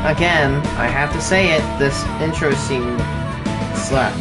Again, I have to say it, this intro scene slaps.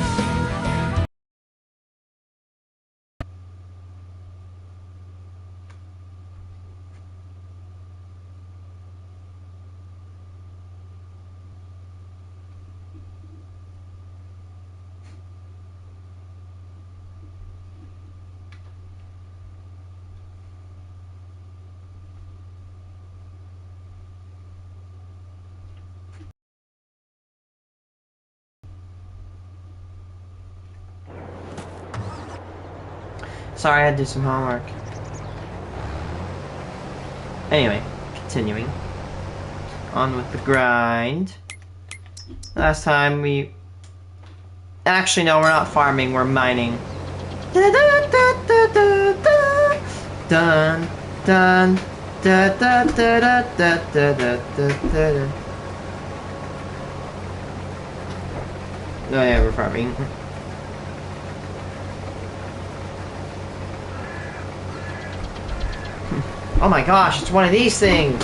Sorry, I had to do some homework. Anyway, continuing. On with the grind. Last time we... Actually, no, we're not farming, we're mining. Dun, dun, dun, dun, dun, dun, dun, dun, dun, dun, dun. Oh yeah, we're farming. Oh my gosh, it's one of these things!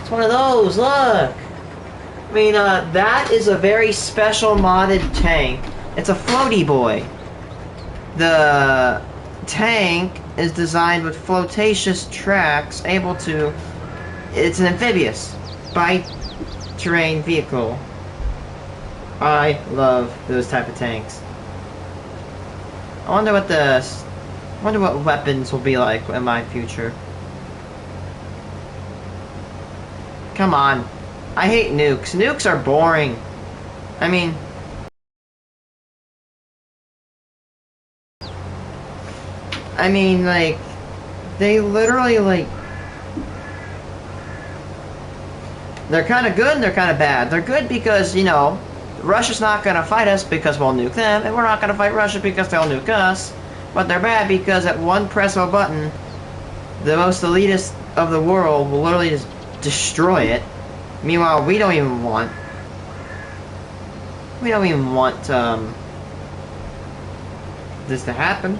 It's one of those, look! I mean, that is a very special modded tank. It's a floaty boy. The tank is designed with flotacious tracks, able to... It's an amphibious, by-terrain vehicle. I love those type of tanks. I wonder what weapons will be like in my future. Come on. I hate nukes. Nukes are boring. I mean... like... They literally, like... They're kind of good and they're kind of bad. They're good because, you know, Russia's not gonna fight us because we'll nuke them, and we're not gonna fight Russia because they'll nuke us. But they're bad because at one press of a button, the most elitist of the world will literally just destroy it. Meanwhile, we don't even want this to happen.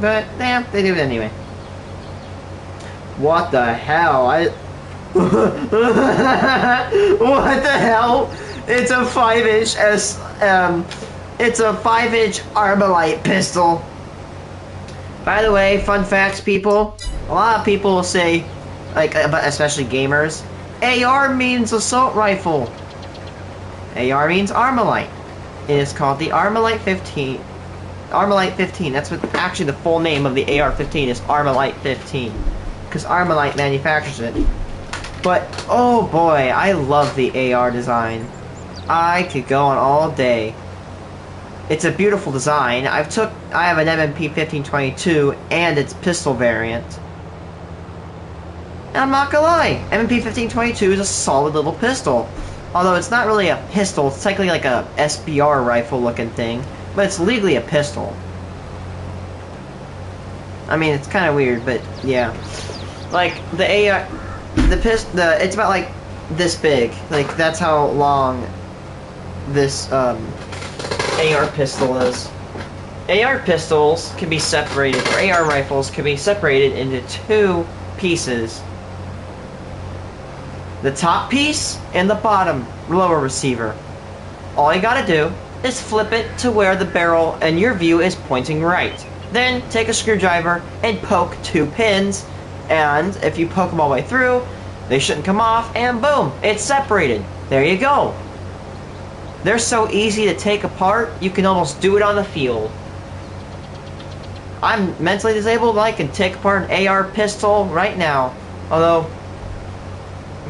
But, yeah, they do it anyway. What the hell? What the hell? It's a 5-inch it's a 5-inch Armalite pistol. By the way, fun facts, people. A lot of people will say, like, especially gamers, AR means assault rifle. AR means Armalite. It is called the Armalite 15. Armalite 15. That's what actually the full name of the AR-15 is, Armalite 15, because Armalite manufactures it. But oh boy, I love the AR design. I could go on all day. It's a beautiful design. I have an MMP 1522 and its pistol variant. And I'm not gonna lie, MMP 1522 is a solid little pistol. Although it's not really a pistol, it's technically like a SBR rifle looking thing, but it's legally a pistol. I mean, it's kind of weird, but yeah. Like the AR, it's about like this big. Like that's how long this AR pistol is. AR pistols can be separated, or AR rifles can be separated into two pieces. The top piece and the bottom lower receiver. All you gotta do is flip it to where the barrel and your view is pointing right. Then take a screwdriver and poke two pins, and if you poke them all the way through, they shouldn't come off, and boom, it's separated. There you go. They're so easy to take apart, you can almost do it on the field. I'm mentally disabled, I can take apart an AR pistol right now. Although,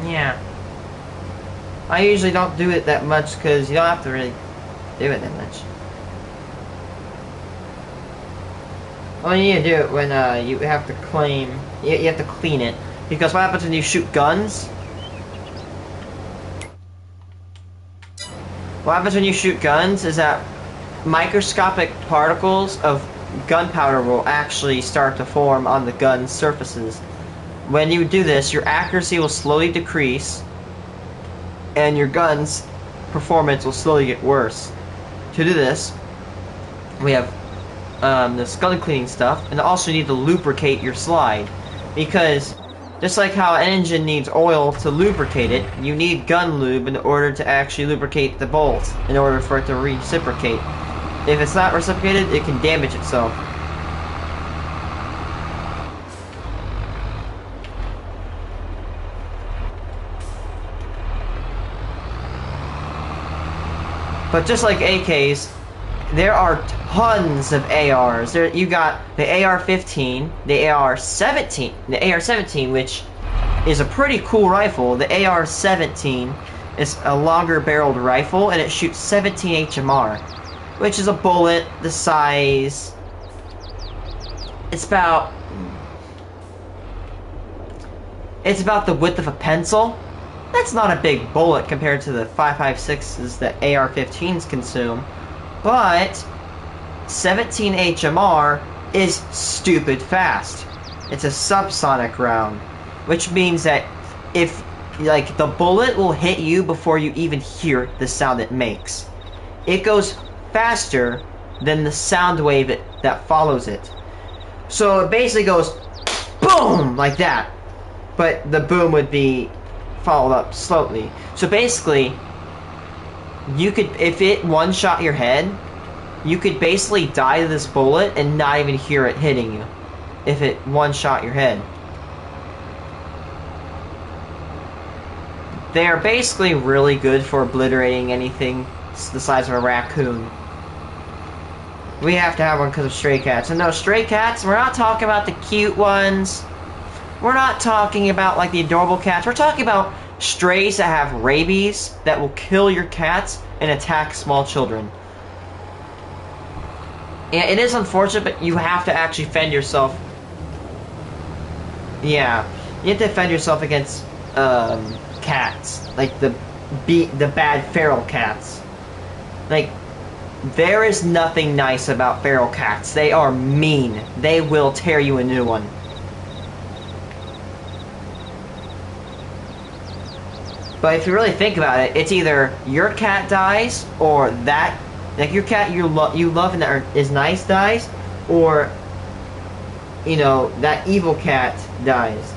yeah. I usually don't do it that much because you don't have to really do it that much. Well, you need to do it when you have to you have to clean it. Because what happens when you shoot guns? What happens when you shoot guns is that microscopic particles of gunpowder will actually start to form on the gun's surfaces. When you do this, your accuracy will slowly decrease, and your gun's performance will slowly get worse. To do this, we have this gun cleaning stuff, and also you need to lubricate your slide, because Just like how an engine needs oil to lubricate it, you need gun lube in order to actually lubricate the bolt, in order for it to reciprocate. If it's not reciprocated, it can damage itself. But just like AKs, there are tons of ARs. You got the AR-15, the AR-17, the AR-17, which is a pretty cool rifle. The AR-17 is a longer barreled rifle, and it shoots 17 HMR, which is a bullet the size. It's about the width of a pencil. That's not a big bullet compared to the 5.56s that AR-15s consume, but 17 HMR is stupid fast. It's a subsonic round, which means that if, like, the bullet will hit you before you even hear the sound it makes. It goes faster than the sound wave that follows it. So it basically goes boom like that, but the boom would be followed up slowly. So basically, you could, if it one-shot your head, you could basically die to this bullet and not even hear it hitting you, if it one-shot your head. They are basically really good for obliterating anything the size of a raccoon. We have to have one because of stray cats. And no, stray cats, we're not talking about the cute ones. We're not talking about, like, the adorable cats. We're talking about strays that have rabies that will kill your cats and attack small children. Yeah, it is unfortunate, but you have to actually defend yourself. Yeah, you have to defend yourself against cats, like the bad feral cats. Like, there is nothing nice about feral cats. They are mean. They will tear you a new one. But if you really think about it, it's either your cat dies, or that, like, your cat you love and that is nice dies, or, you know, that evil cat dies.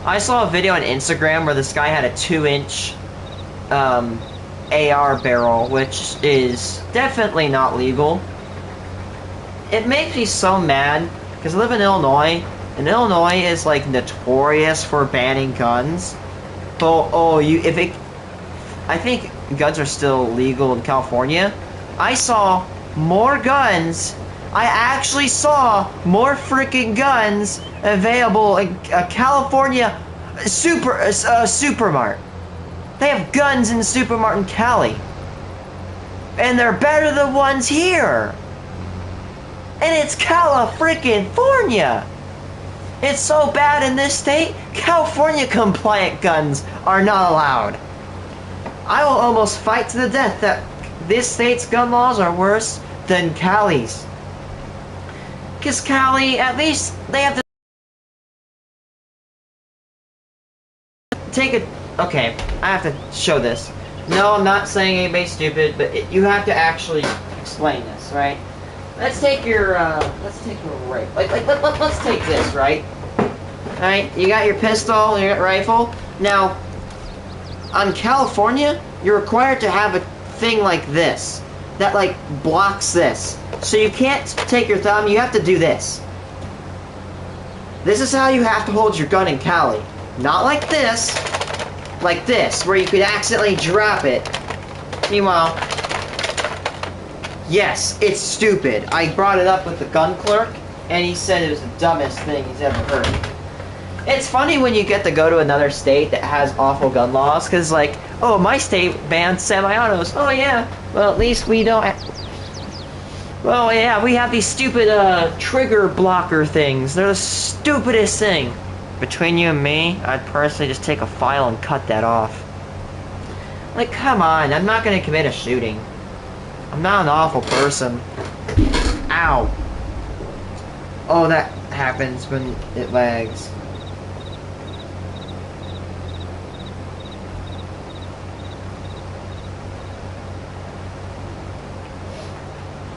I saw a video on Instagram where this guy had a 2-inch AR barrel, which is definitely not legal. It makes me so mad, because I live in Illinois, and Illinois is, like, notorious for banning guns. But, I think guns are still legal in California. I saw more guns. I actually saw more freaking guns available in California Supermart. They have guns in Supermart in Cali, and they're better than ones here. And it's California. It's so bad in this state, California compliant guns are not allowed. I will almost fight to the death that this state's gun laws are worse than Cali's. Because Cali, at least, they have to take it. Okay, I have to show this. No, I'm not saying anybody's stupid, but you have to actually explain this, right? Let's take your, let's take this, right? Alright, you got your pistol, you got rifle. Now, on California, you're required to have a thing like this, that, like, blocks this. So you can't take your thumb, you have to do this. This is how you have to hold your gun in Cali. Not like this, where you could accidentally drop it. Meanwhile, yes, it's stupid. I brought it up with the gun clerk, and he said it was the dumbest thing he's ever heard. It's funny when you get to go to another state that has awful gun laws, because, like, oh, my state bans semi-autos. Oh, yeah, well, at least we don't... Well, yeah, we have these stupid, trigger blocker things. They're the stupidest thing. Between you and me, I'd personally just take a file and cut that off. Like, come on, I'm not gonna commit a shooting. I'm not an awful person. Ow. Oh, that happens when it lags.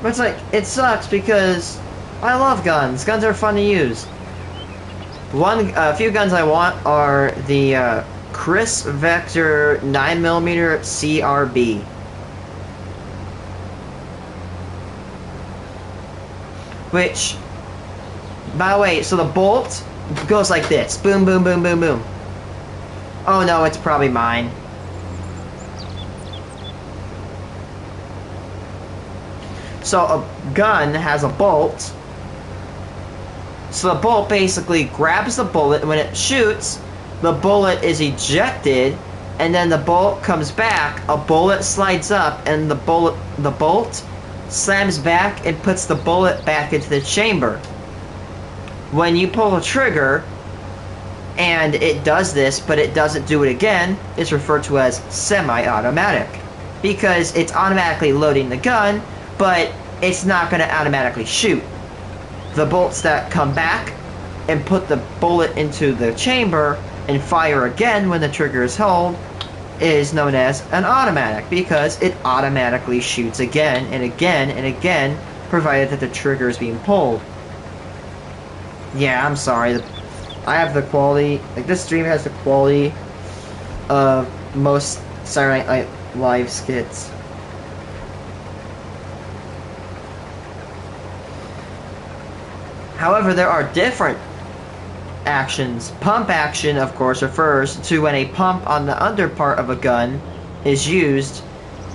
But it's like, it sucks because I love guns. Guns are fun to use. A few guns I want are the Kriss Vector 9mm CRB. Which, by the way, so the bolt goes like this. Boom, boom, boom, boom, boom. Oh no, it's probably mine. So a gun has a bolt. So the bolt basically grabs the bullet, and when it shoots, the bullet is ejected, and then the bolt comes back, a bullet slides up, and the bolt slams back and puts the bullet back into the chamber. When you pull the trigger, and it does this, but it doesn't do it again, it's referred to as semi-automatic. Because it's automatically loading the gun, but it's not going to automatically shoot. The bolts that come back and put the bullet into the chamber and fire again when the trigger is held is known as an automatic, because it automatically shoots again and again and again, provided that the trigger is being pulled. Yeah, I'm sorry. I have the quality, like this stream has the quality of most Saturday Night Live skits. However, there are different actions. Pump action, of course, refers to when a pump on the under part of a gun is used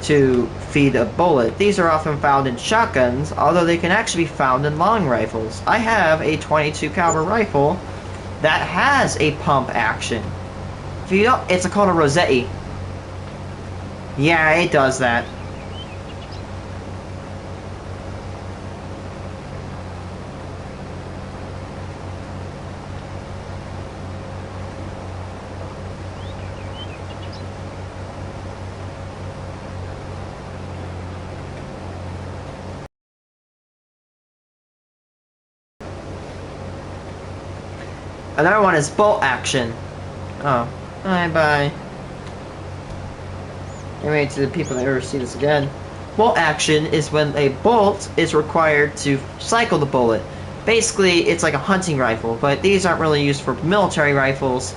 to feed a bullet. These are often found in shotguns, although they can actually be found in long rifles. I have a .22 caliber rifle that has a pump action. If you don't, it's called a Rossetti. Yeah, it does that. Another one is bolt action. Oh. Bye. Anyway, to the people that ever see this again. Bolt action is when a bolt is required to cycle the bullet. Basically, it's like a hunting rifle, but these aren't really used for military rifles,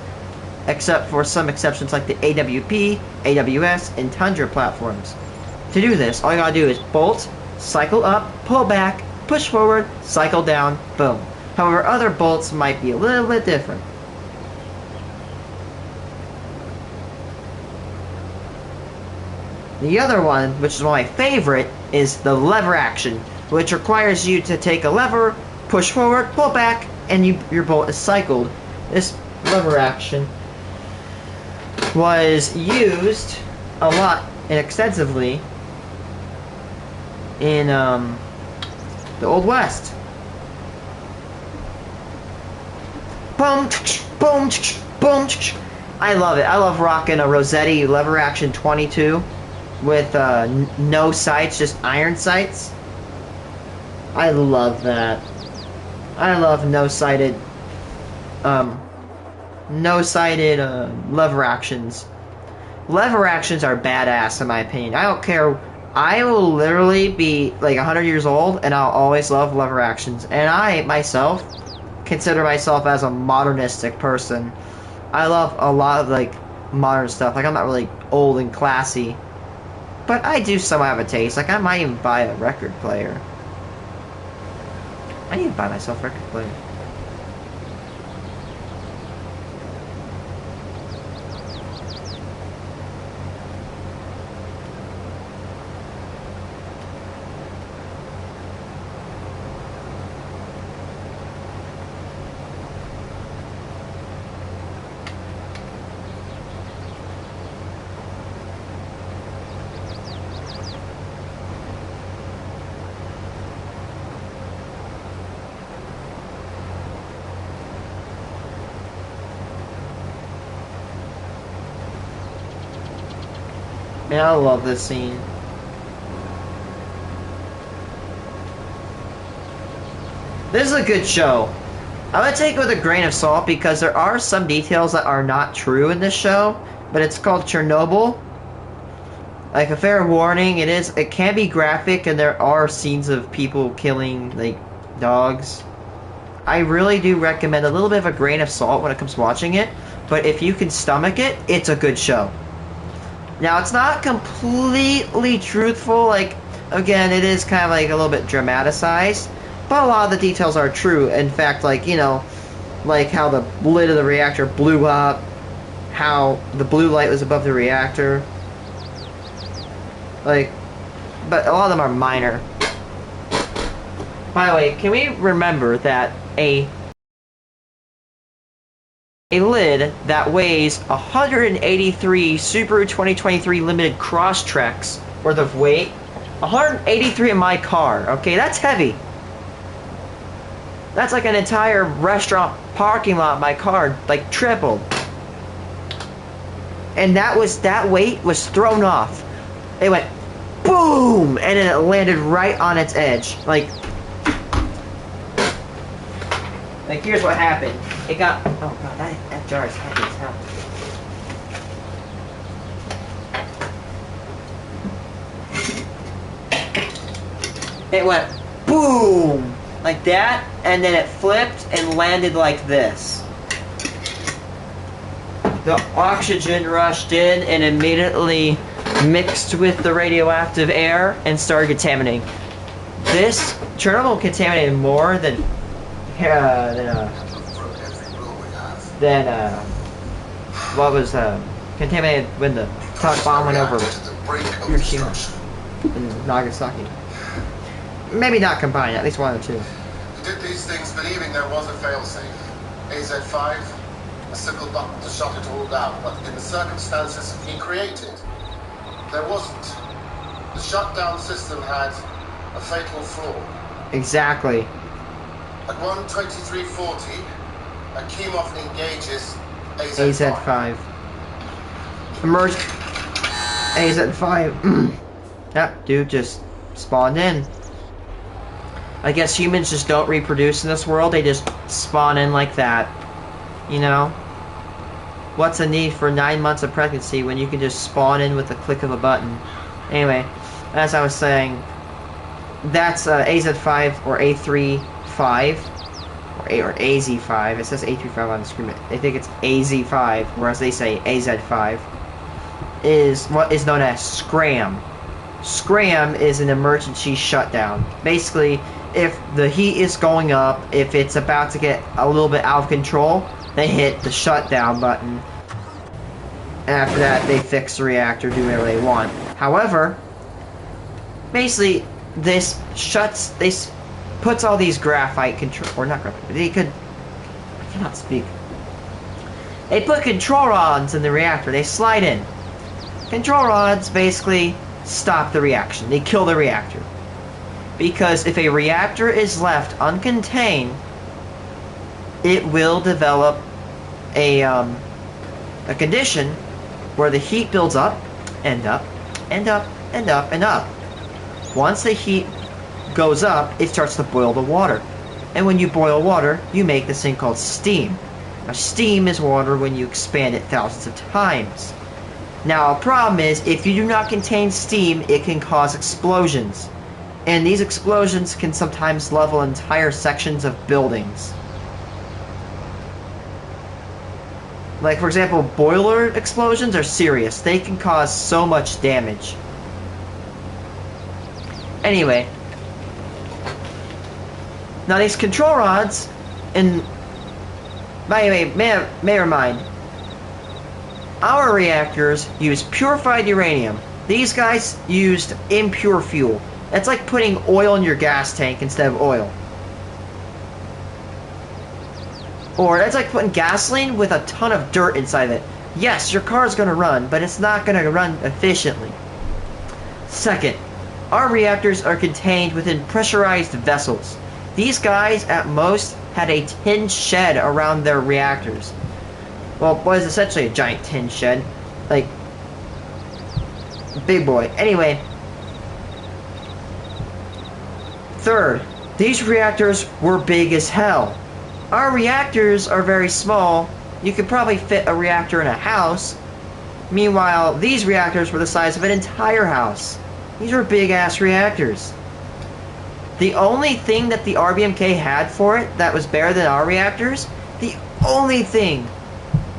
except for some exceptions like the AWP, AWS, and Tundra platforms. To do this, all you gotta do is bolt, cycle up, pull back, push forward, cycle down, boom. However, other bolts might be a little bit different. The other one, which is one of my favorite, is the lever action, which requires you to take a lever, push forward, pull back, and your bolt is cycled. This lever action was used a lot and extensively in the Old West. Boom, boom, boom. I love it. I love rocking a Rossetti lever action 22 with no sights, just iron sights. I love that. I love no-sighted lever actions. Lever actions are badass in my opinion. I don't care. I will literally be like 100 years old and I'll always love lever actions. And I, myself, consider myself as a modernistic person. I love a lot of like modern stuff. Like I'm not really old and classy, but I do somewhat have a taste. Like I might even buy a record player. I need to buy myself a record player. Man, I love this scene. This is a good show. I'm gonna take it with a grain of salt because there are some details that are not true in this show, but it's called Chernobyl. Like, a fair warning, it can be graphic and there are scenes of people killing, like, dogs. I really do recommend a little bit of a grain of salt when it comes to watching it, but if you can stomach it, it's a good show. Now, it's not completely truthful, like, again, it is kind of like a little bit dramatized, but a lot of the details are true. In fact, like, you know, like how the lid of the reactor blew up, how the blue light was above the reactor. Like, but a lot of them are minor. By the way, can we remember that a lid that weighs 183 Subaru 2023 Limited Crosstreks worth of weight, 183 in my car, okay, that's heavy. That's like an entire restaurant parking lot in my car, like tripled. And that weight was thrown off. It went boom, and then it landed right on its edge. Like here's what happened. It got, oh god, that jar is heavy as hell. It went boom, like that, and then it flipped and landed like this. The oxygen rushed in and immediately mixed with the radioactive air and started contaminating. This Chernobyl contaminated more than what was contaminated when the atomic bomb went over Hiroshima and Nagasaki. Maybe not combined, at least one or two. He did these things believing there was a failsafe. AZ-5, a simple button to shut it all down, but in the circumstances he created, there wasn't. The shutdown system had a fatal flaw. Exactly. At 1:23:40, Akimov engages AZ-5. Emerge. AZ-5. Yep, dude just spawned in. I guess humans just don't reproduce in this world, they just spawn in like that. You know? What's the need for 9 months of pregnancy when you can just spawn in with the click of a button? Anyway, as I was saying, that's AZ-5 or A35 or AZ-5. It says A35 on the screen. I think it's AZ-5, whereas they say AZ-5. Is what is known as SCRAM. SCRAM is an emergency shutdown. Basically, if the heat is going up, if it's about to get a little bit out of control, they hit the shutdown button. And after that, they fix the reactor, do whatever they want. However, basically, this puts all these graphite control, or not graphite, I cannot speak. They put control rods in the reactor, they slide in. Control rods basically stop the reaction, they kill the reactor. Because if a reactor is left uncontained, it will develop a condition where the heat builds up, and up, and up, and up, and up. Once the heat goes up, it starts to boil the water. And when you boil water, you make this thing called steam. Now, steam is water when you expand it thousands of times. Now, a problem is, if you do not contain steam, it can cause explosions. And these explosions can sometimes level entire sections of buildings. Like, for example, boiler explosions are serious. They can cause so much damage. Anyway. Now, these control rods, and by the way, may remind, our reactors use purified uranium. These guys used impure fuel. That's like putting oil in your gas tank instead of oil. Or that's like putting gasoline with a ton of dirt inside of it. Yes, your car is going to run, but it's not going to run efficiently. Second, our reactors are contained within pressurized vessels. These guys, at most, had a tin shed around their reactors. Well, it was essentially a giant tin shed. Like, big boy. Anyway. Third, These reactors were big as hell. Our reactors are very small. You could probably fit a reactor in a house. Meanwhile, these reactors were the size of an entire house. These were big-ass reactors. The only thing that the RBMK had for it that was better than our reactors, the only thing,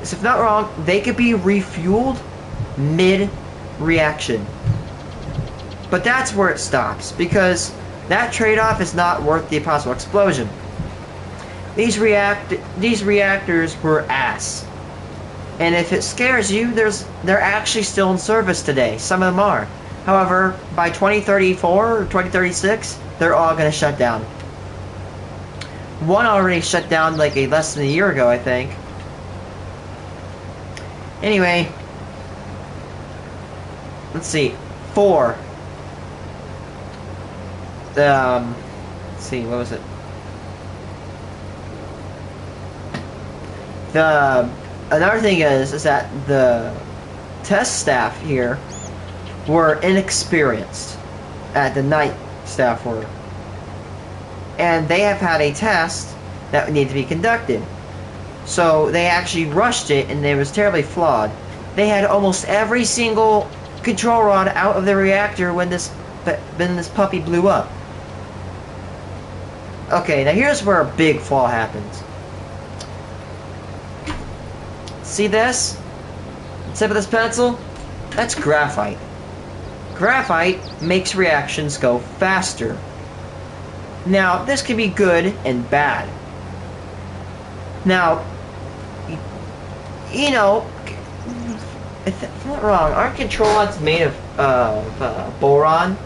is if not wrong, they could be refueled mid-reaction. But that's where it stops, because that trade-off is not worth the possible explosion. These reactors were ass. And if it scares you, they're actually still in service today. Some of them are. However, by 2034 or 2036, they're all going to shut down. One already shut down like less than a year ago, I think. Anyway, let's see. 4. Let's see, what was it? Another thing is that the test staff here were inexperienced at the night staff were. And they have had a test that would need to be conducted. So they actually rushed it and it was terribly flawed. They had almost every single control rod out of the reactor when this puppy blew up. Okay, now here's where a big flaw happens. See this? The tip of this pencil? That's graphite. Graphite makes reactions go faster. Now, this can be good and bad. Now, you know, if I'm not wrong, aren't control rods made of boron?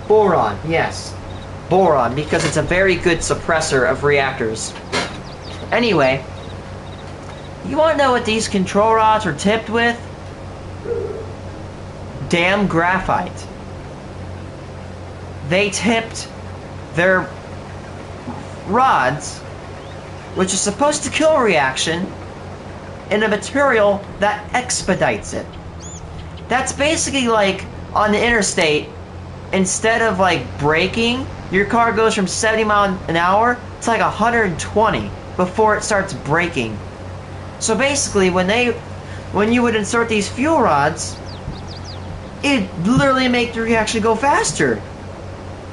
Boron, yes. Boron, because it's a very good suppressor of reactors. Anyway, you want to know what these control rods are tipped with? Damn graphite. They tipped their rods, which is supposed to kill a reaction, in a material that expedites it. That's basically like on the interstate, instead of like braking, your car goes from 70 miles an hour to like 120 before it starts braking. So basically, when you would insert these fuel rods, it literally make the reaction go faster.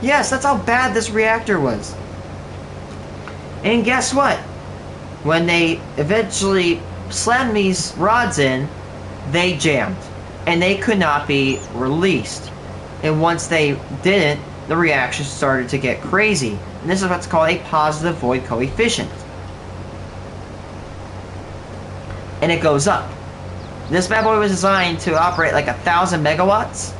Yes, that's how bad this reactor was. And guess what? When they eventually slammed these rods in, they jammed. And they could not be released. And once they didn't, the reaction started to get crazy. And this is what's called a positive void coefficient. And it goes up. This bad boy was designed to operate like 1,000 megawatts.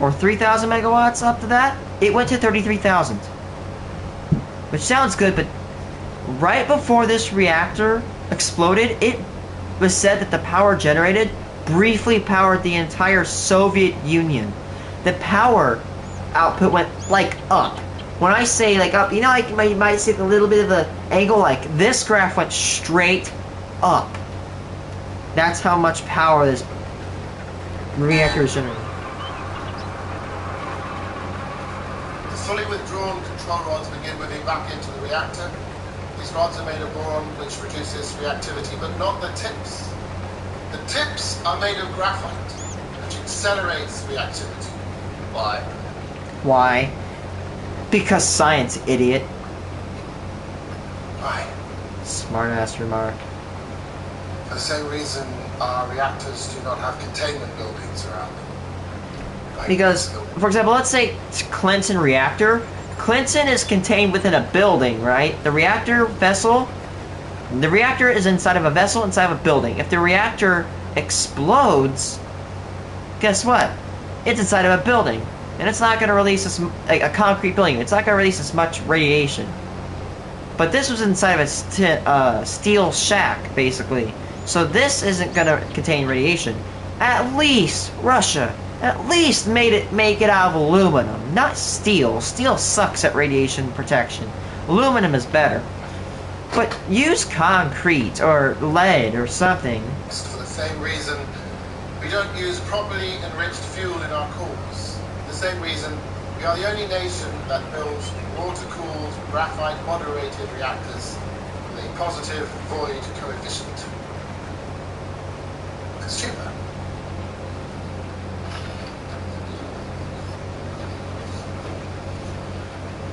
Or 3,000 megawatts up to that. It went to 33,000. Which sounds good, but right before this reactor exploded, it was said that the power generated briefly powered the entire Soviet Union. The power output went like up. When I say like up, you know, like you might see a little bit of the angle, like this graph went straight up. That's how much power this reactor is generating. The fully withdrawn control rods begin moving back into the reactor. These rods are made of boron, which reduces reactivity, but not the tips. The tips are made of graphite, which accelerates reactivity. Why? Why? Because science, idiot. Why? Smart ass remark. For the same reason our reactors do not have containment buildings around them. Like Because, for example, let's say Clinton reactor. Clinton is contained within a building, right? The reactor vessel, the reactor is inside of a vessel inside of a building. If the reactor explodes, guess what? It's inside of a building. And it's not going to release a concrete building. It's not going to release as much radiation. But this was inside of a steel shack, basically. So this isn't going to contain radiation. At least Russia at least make it out of aluminum, not steel. Steel sucks at radiation protection. Aluminum is better. But use concrete or lead or something. For the same reason We don't use properly enriched fuel in our cores. For the same reason, we are the only nation that builds water-cooled, graphite-moderated reactors with a positive void coefficient. It's cheaper.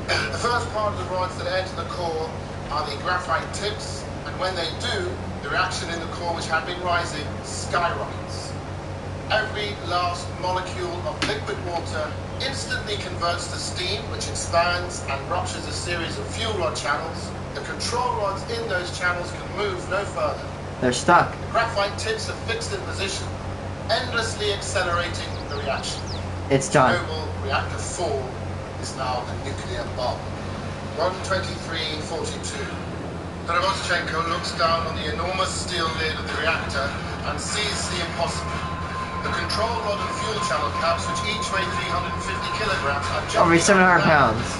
The first part of the rods that enter the core are the graphite tips, and when they do, the reaction in the core which had been rising skyrockets. Every last molecule of liquid water instantly converts to steam, which expands and ruptures a series of fuel rod channels. The control rods in those channels can move no further. They're stuck. The graphite tips are fixed in position, endlessly accelerating the reaction. It's done. Global reactor 4 is now a nuclear bomb. 12342. Perevozchenko looks down on the enormous steel lid of the reactor and sees the impossible. The control rod and fuel channel caps, which each weigh 350 kilograms, are just Over 700 pounds.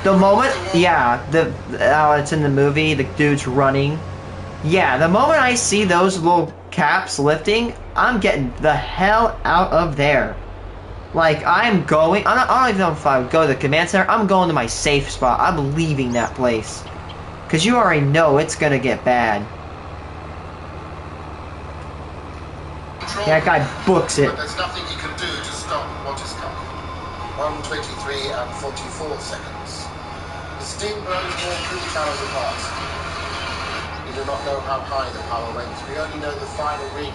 The moment, yeah, it's in the movie, the dude's running. Yeah, the moment I see those little caps lifting, I'm getting the hell out of there. Like, I'm going, I don't even know if I would go to the command center. I'm going to my safe spot. I'm leaving that place. Because you already know it's going to get bad. That guy books it. But there's nothing he can do to stop what is coming. 123 and 44 seconds. The steam blows more fuel channels apart. We do not know how high the power went. We only know the final reading.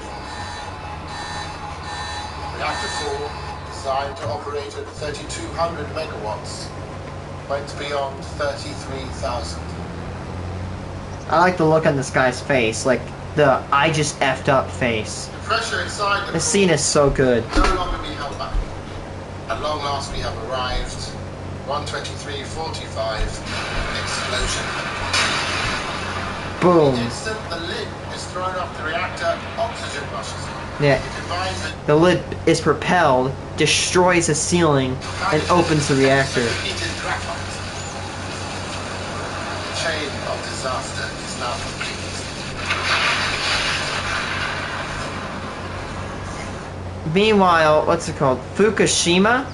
Reactor 4, designed to operate at 3,200 megawatts, went beyond 33,000. I like the look on this guy's face, like the I just effed up face. The pressure inside The scene is so good. no longer be held back. At long last we have arrived. 123:45. Explosion. Boom. The instant the lid is thrown off the reactor, oxygen rushes in. Yeah. It combines it The lid is propelled, destroys the ceiling, and opens the reactor. heated graphite. The chain of disaster is now complete. Meanwhile, what's it called? Fukushima?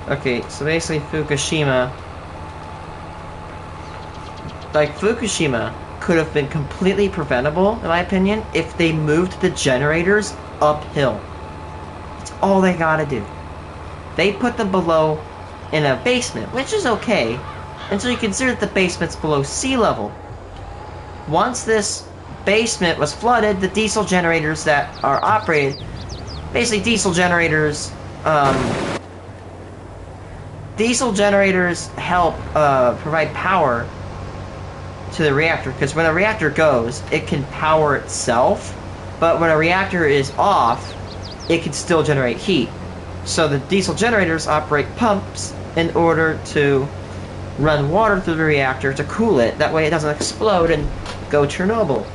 Okay, so basically Fukushima... Like, Fukushima could have been completely preventable, in my opinion, if they moved the generators uphill. That's all they gotta do. They put them below in a basement, which is okay, until you consider that the basement's below sea level. Once this basement was flooded, the diesel generators that are operated... Basically, diesel generators help provide power to the reactor, because when a reactor goes, it can power itself, but when a reactor is off, it can still generate heat. So the diesel generators operate pumps in order to run water through the reactor to cool it. That way it doesn't explode and go Chernobyl.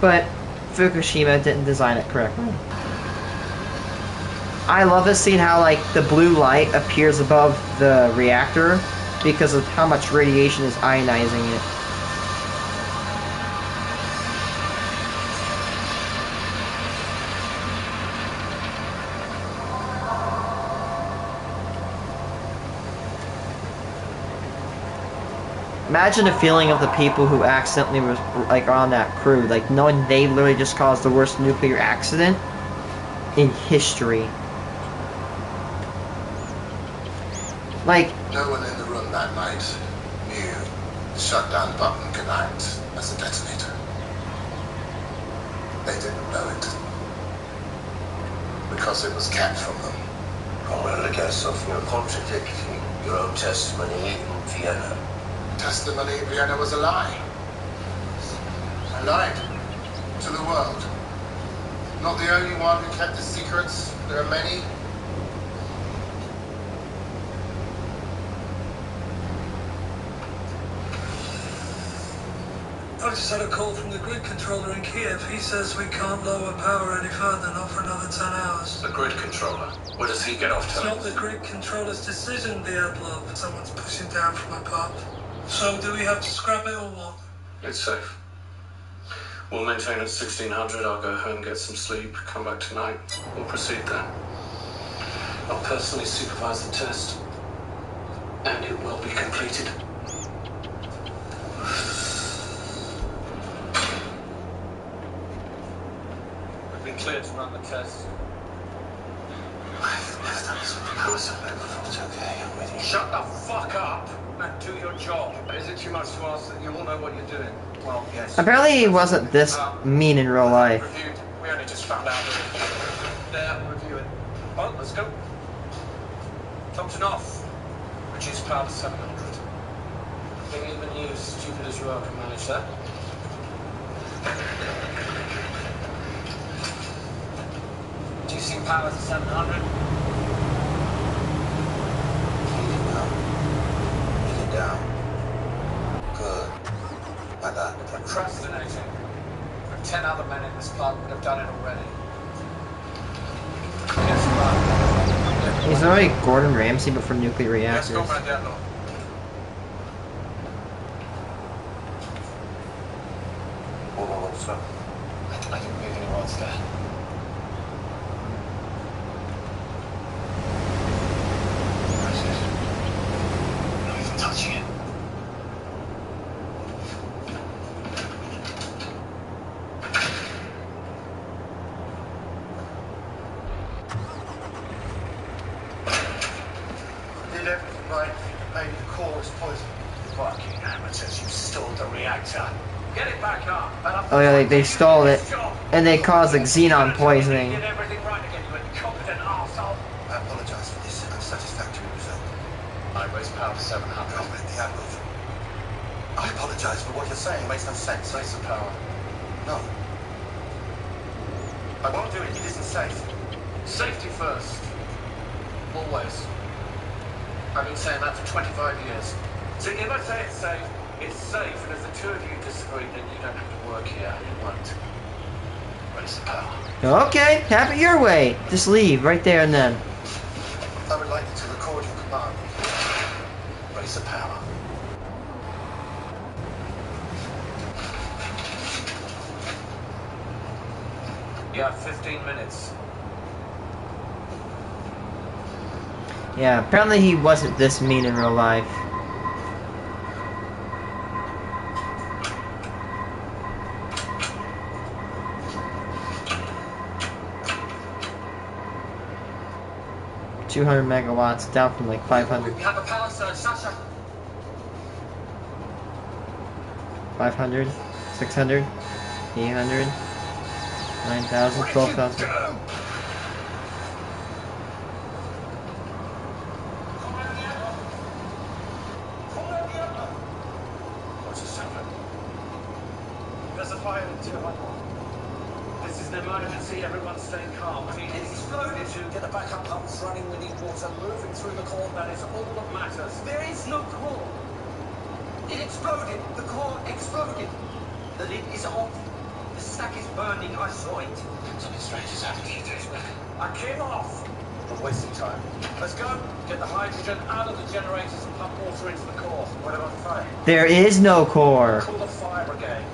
But Fukushima didn't design it correctly. I love this scene, how like the blue light appears above the reactor because of how much radiation is ionizing it. Imagine the feeling of the people who accidentally was like on that crew, like knowing they literally just caused the worst nuclear accident in history. Like, no one in the room that night knew the shutdown button could act as a detonator. They didn't know it because it was kept from them. Well, I guess if you're contradicting your own testimony in Vienna. Testimony in Vienna was a lie. I lied to the world. Not the only one who kept the secrets. There are many. I just had a call from the grid controller in Kiev. He says we can't lower power any further, not for another 10 hours. The grid controller. Where does he get off It's to? not the grid controller's decision, Diatlov. Someone's pushing down from above. So do we have to scrap it or what? It's safe. We'll maintain at 1600. I'll go home, get some sleep, come back tonight. We'll proceed then. I'll personally supervise the test. And it will be completed. We've been cleared to run the test. I've never done this with the power supply before. It's okay, I'm with you. Shut the fuck up and do your job. Is it too much to ask that you all know what you're doing? Well, yes. apparently he wasn't this mean in real life. Reviewed. We only just found out. There, review it. Well, let's go. Thompson off. Reduce power to 700. I think even you, stupid as you are, can manage that. Reducing power to 700. Keep it down. Good. Like that. Procrastinating. There are 10 other men in this plant would have done it already. Yes, right. He's already Gordon Ramsay, but for nuclear Yes, reactors. go, Mandiano. What's up? I didn't leave any words there. Not even touching it. Did everything right. Maybe the core is poison. Fucking amateurs, you stalled the reactor. Get it back up. Oh yeah, they stalled it, and they caused like xenon poisoning. You did everything right again, you incompetent arsehole. I apologize for this unsatisfactory result. I raised power to 700. Come with the Admiral. I apologize for what you're saying. It makes no sense. Raise the power. No. I won't do it. It isn't safe. Safety first. Always. I've been saying that for 25 years. So if I say it's safe, and if the two of you disagree, then you don't have to work here. It won't. Raise the power. Okay, have it your way. Just leave right there and then. I would like you to record your command. Raise the power. You have 15 minutes. Yeah, apparently he wasn't this mean in real life. $200 megawatts, down from like 500. We have a power surge, Sasha. 500, 600, 800, 9,000, 12,000. What's the sound? There's a fire in the turbine. This is an emergency, everyone stay calm. I mean, it's exploded. To get the backup pumps running, we need water moving through the core. That is all that matters. There is no core. It exploded. The core exploded. The lid is off. The stack is burning. I saw it. Something strange is happening. I came off. We're wasting time. Let's go. Get the hydrogen out of the generators and pump water into the core. What about the fire? There is no core. Call the fire brigade.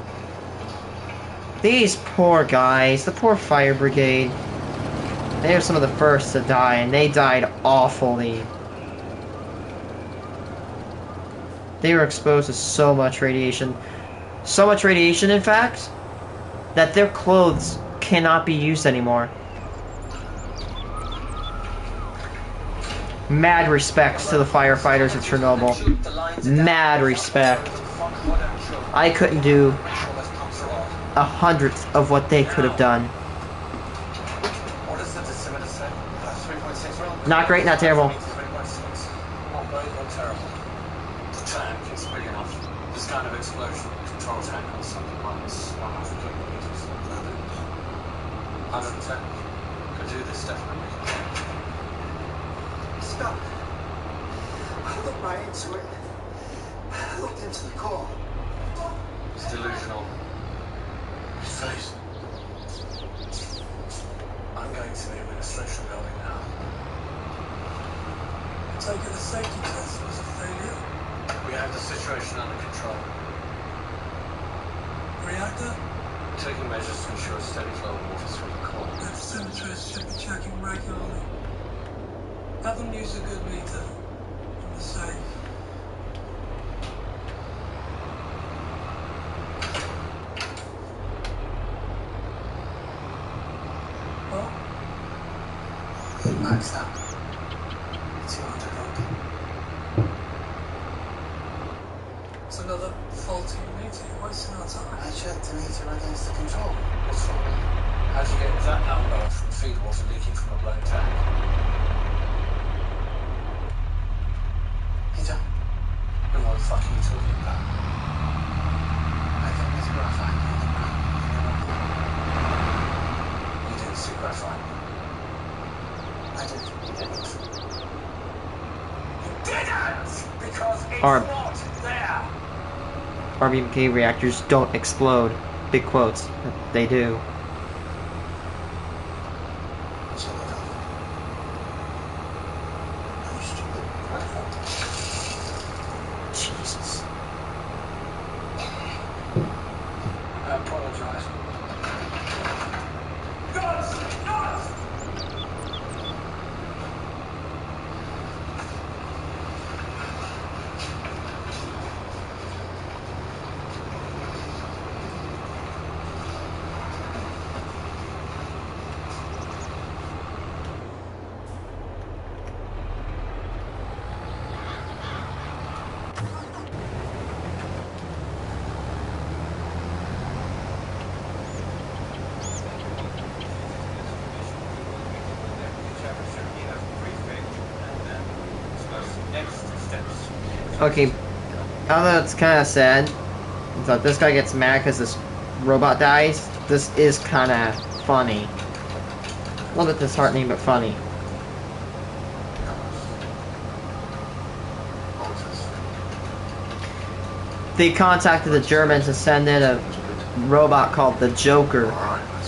These poor guys, the poor fire brigade. They were some of the first to die, and they died awfully. They were exposed to so much radiation. So much radiation, in fact, that their clothes cannot be used anymore. Mad respects to the firefighters of Chernobyl. Mad respect. I couldn't do 1/100th of what they could have done. What does the decimeter say? 3.6 round? Not great, not terrible. 3.6. Not great, not terrible. The tank is big enough. This kind of explosion, control tank or something minus 100 kilometers. 110. Could do this definitely. Stop. I looked right into it. I looked into the core. It's delusional. His face. I'm going to the administration building now. I take it the safety test was a failure. We have the situation under control. Reactor? Taking measures to ensure a steady flow of water through the core. Dosimeters should be checking regularly. Have them use a good meter in the safe. Well, Maxed out. 200 volt. it's another faulty meter. You're wasting our time. I checked the meter against the control. What's wrong? How'd you get that number from feed water leaking from a blown tank? Peter, And what the fuck are you talking about? I think there's graphite on the ground. You didn't see graphite. I did. You didn't. You didn't! Because it's Arm. not there! RBMK reactors don't explode. Big quotes. They do. Shut it off. Are you stupid? Jesus. I apologize. Guns! Guns! Okay, although it's kind of sad that this guy gets mad because this robot dies, this is kind of funny. A little bit disheartening, but funny. They contacted the Germans to send in a robot called the Joker,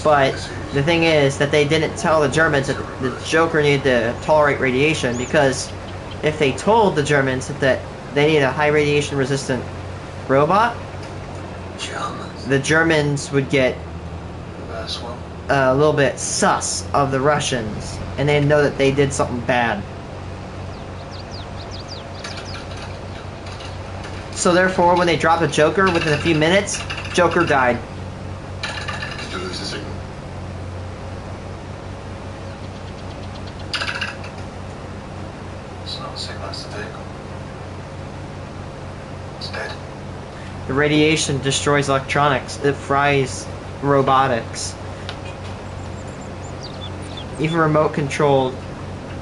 but the thing is that they didn't tell the Germans that the Joker needed to tolerate radiation, because if they told the Germans that they need a high radiation resistant robot, the Germans would get a little bit sus of the Russians, and they'd know that they did something bad. So therefore, when they dropped the Joker, within a few minutes, Joker died. Did you lose the signal? It's not a signal, it's the vehicle. It's dead. The radiation destroys electronics. It fries robotics. Even remote-controlled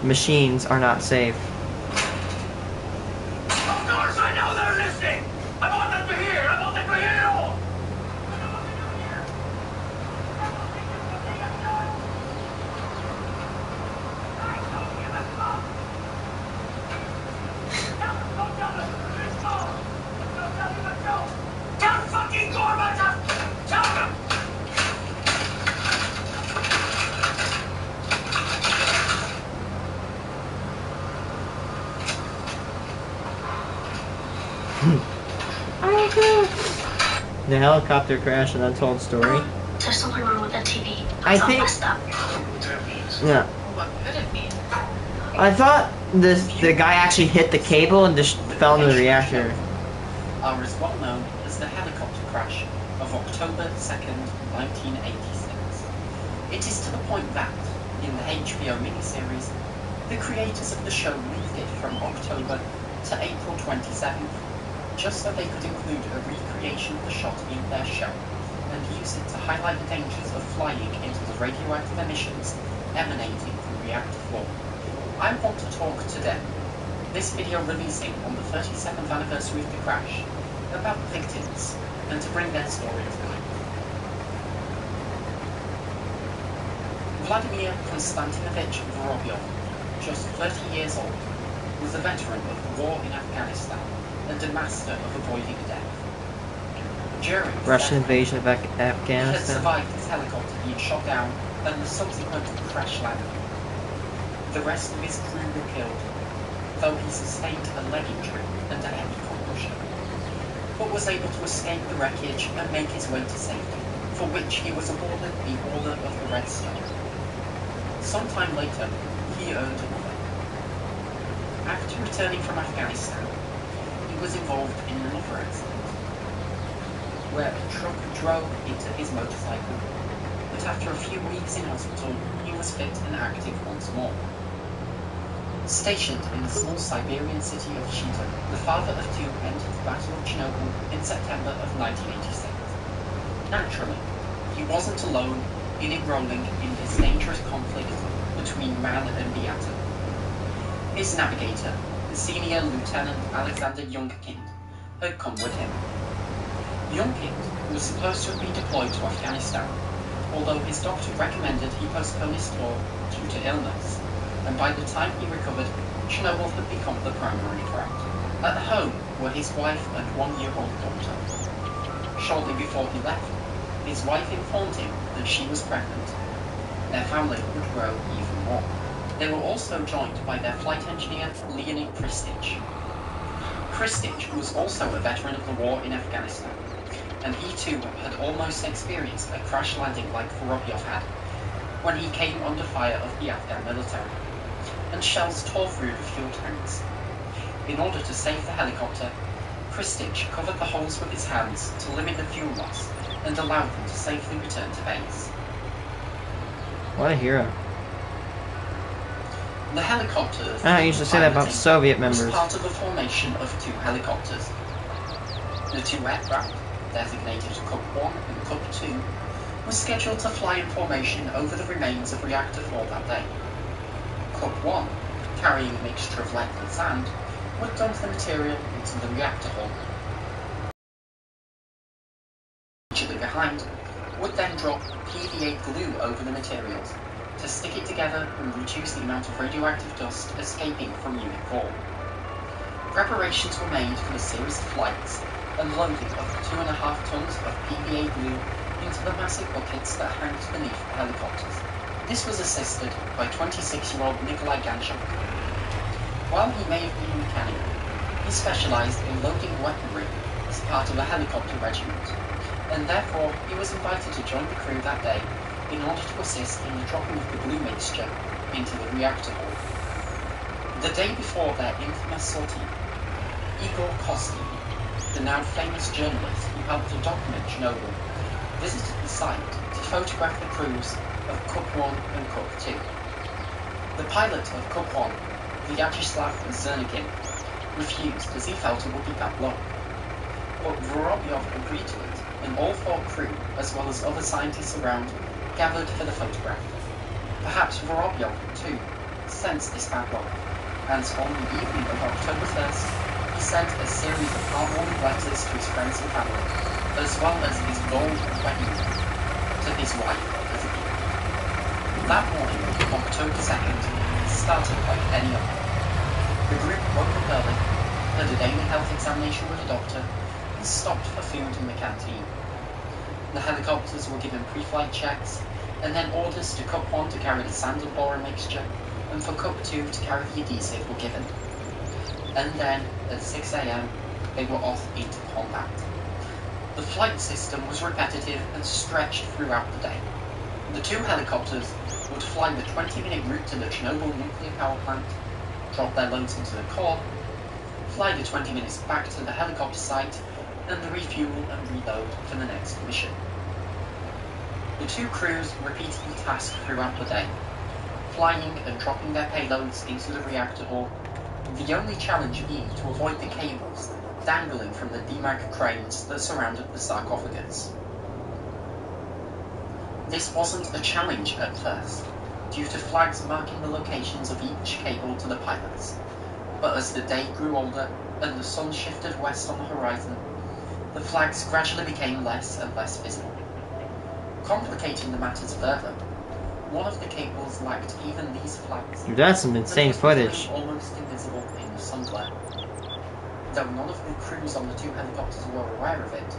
machines are not safe. Of course I know they're listening! I want them to hear! I want them to hear! The helicopter crash, an untold story. There's something wrong with the TV. I It's all think- messed up. Yeah. What could it mean? I thought the guy actually hit the cable and just fell into the reactor. Are as well known as the helicopter crash of October 2nd, 1986. It is to the point that, in the HBO miniseries, the creators of the show moved it from October to April 27th, just so they could include a recreation of the shot in their show, and use it to highlight the dangers of flying into the radioactive emissions emanating from reactor floor. I want to talk today, this video releasing on the 37th anniversary of the crash, about the victims, and to bring their story to life. Vladimir Konstantinovich Vorobyov, just 30 years old, was a veteran of the war in Afghanistan and a master of avoiding death. During his Russian death, invasion of he had Afghanistan. survived his helicopter being shot down and the subsequent crash landing. The rest of his crew were killed, though he sustained a leg injury and a heavy concussion, but was able to escape the wreckage and make his way to safety, for which he was awarded the Order of the Red Star. Sometime later, he earned another. After returning from Afghanistan, he was involved in another accident, where a truck drove into his motorcycle, but after a few weeks in hospital, he was fit and active once more. Stationed in the small Siberian city of Chita, the father of two entered the Battle of Chernobyl in September of 1986. Naturally, he wasn't alone in enrolling in this dangerous conflict between man and the atom. His navigator, the senior Lieutenant Alexander Youngkind, had come with him. Youngkind was supposed to have been deployed to Afghanistan, although his doctor recommended he postpone his tour due to illness, and by the time he recovered, Chernobyl had become the primary threat. At home were his wife and one-year-old daughter. Shortly before he left, his wife informed him that she was pregnant. Their family would grow even more. They were also joined by their flight engineer, Leonid Kristich. Kristich was also a veteran of the war in Afghanistan, and he too had almost experienced a crash landing like Vorobyov had, when he came under fire of the Afghan military, and shells tore through the fuel tanks. In order to save the helicopter, Kristich covered the holes with his hands to limit the fuel loss and allow them to safely return to base. What a hero. The helicopter I used to say that about piloting Soviet was members. part of a formation of two helicopters. The two aircraft, designated Cup 1 and Cup 2, were scheduled to fly in formation over the remains of reactor 4 that day. Cup 1, carrying a mixture of lead and sand, would dump the material into the reactor hull. Immediately behind would then drop PVA glue over the materials to stick it together and reduce the amount of radioactive dust escaping from Unit 4. Preparations were made for a series of flights and loading of 2.5 tons of PVA glue into the massive buckets that hang beneath the helicopters. This was assisted by 26-year-old Nikolai Ganchuk. While he may have been a mechanic, he specialized in loading weaponry as part of a helicopter regiment, and therefore he was invited to join the crew that day in order to assist in the dropping of the glue mixture into the reactor hull. The day before their infamous sortie, Igor Kostin, the now famous journalist who helped to document Chernobyl, visited the site to photograph the crews of Cup 1 and Cup 2. The pilot of Cup 1, Vyacheslav Zernikin, refused as he felt it would be bad luck. But Vorobyov agreed to it, and all 4 crew, as well as other scientists around, gathered for the photograph. Perhaps Vorobyov, too, sensed this bad luck, and on the evening of October 1st, he sent a series of heartwarming letters to his friends and family, as well as his gold wedding ring to his wife as a gift. That morning, October 2nd, started like any other. The group woke up early, had a daily health examination with a doctor, and stopped for food in the canteen. The helicopters were given pre-flight checks, and then orders to Cup 1 to carry the sand and boron mixture, and for Cup 2 to carry the adhesive were given. And then, at 6 AM, they were off into combat. The flight system was repetitive and stretched throughout the day. The two helicopters would fly the 20-minute route to the Chernobyl nuclear power plant, drop their loads into the core, fly the 20 minutes back to the helicopter site, and refuel and reload for the next mission. The two crews repeated the task throughout the day, flying and dropping their payloads into the reactor hull, the only challenge being to avoid the cables dangling from the DMAG cranes that surrounded the sarcophagus. This wasn't a challenge at first, due to flags marking the locations of each cable to the pilots, but as the day grew older and the sun shifted west on the horizon, the flags gradually became less and less visible. Complicating the matters further, one of the cables lacked even these flags. Dude, that's some insane and was footage. becoming almost invisible in the sun glare. Though none of the crews on the two helicopters were aware of it,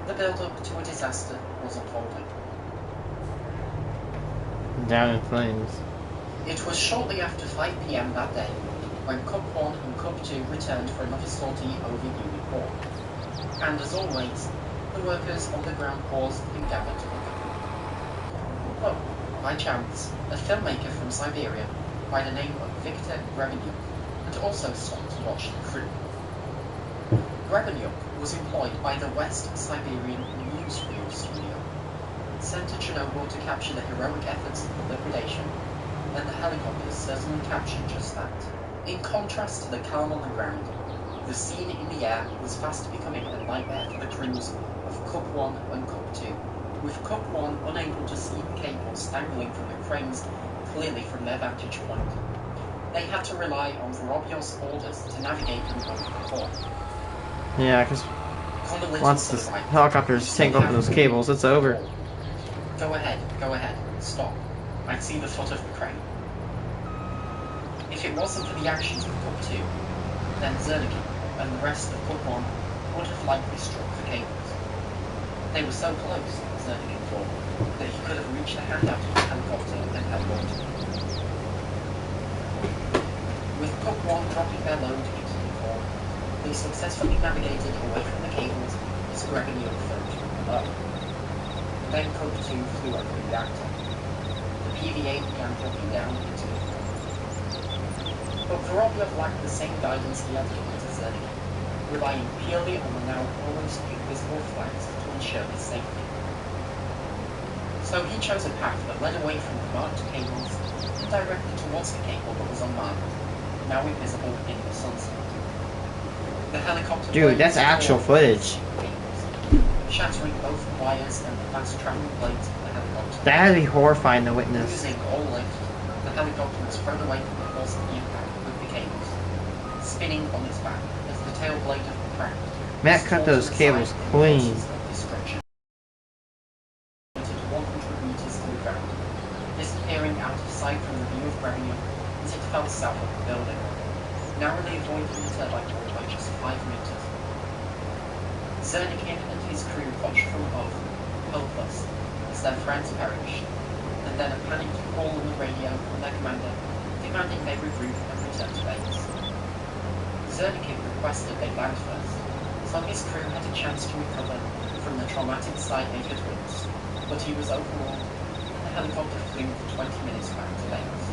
the build-up to a disaster was unfolding. Down in flames. It was shortly after 5 PM that day when Cup 1 and Cup 2 returned for another sortie over Unit 4. And as always, the workers on the ground paused and gathered to look. Oh, by chance, a filmmaker from Siberia by the name of Viktor Grebenyuk had also stopped to watch the crew. Grebenyuk was employed by the West Siberian News Bureau studio, sent to Chernobyl to capture the heroic efforts of the liquidation, and the helicopters certainly captured just that. In contrast to the calm on the ground, the scene in the air was fast becoming a nightmare for the crews of Cup 1 and Cup 2, with Cup 1 unable to see the cables dangling from the cranes clearly from their vantage point. They had to rely on Vorobyov's orders to navigate them over the core. Yeah, because On the little once to the right, helicopters you tangle still up those have cables, it's over. Go ahead, stop. I see the foot of the crane. If it wasn't for the actions of Cup 2, then Zernikin and the rest of Cup 1 would have likely struck the cables. They were so close, Zernikin thought, that he could have reached a hand out of the helicopter and held on to it. With Cup 1 dropping their load into the core, they successfully navigated away from the cables as Grebenyuk fell to below. Then Cup 2 flew over the reactor. The PVA began dropping down into the core. But Vorobyov lacked the same guidance he had given to Zernikin, relying purely on the now almost invisible flags to ensure his safety. So he chose a path that led away from the marked cables and directed towards the cable that was unmarked, now invisible in the sunset. The helicopter Dude, that's actual footage. Shattering both the wires and the fast traveling blades of the helicopter. That would be horrifying to witness. Losing all lift, the helicopter was thrown away from the force of the impact with the cables, spinning on its back as the tail blade of the craft. Matt cut those cables clean. 100 meters to the ground, disappearing out of sight from the view of Grebenyuk as it fell south of the building, narrowly avoiding the turbine door by just 5 meters. Zernikin and his crew watched from above, hopeless, as their friends perished, and then a panicked call on the radio from their commander, demanding they regroup and return to base. Zernikin requested they land first, so his crew had a chance to recover from the traumatic sight they had witnessed, but he was overruled, and the helicopter flew for 20 minutes back to base.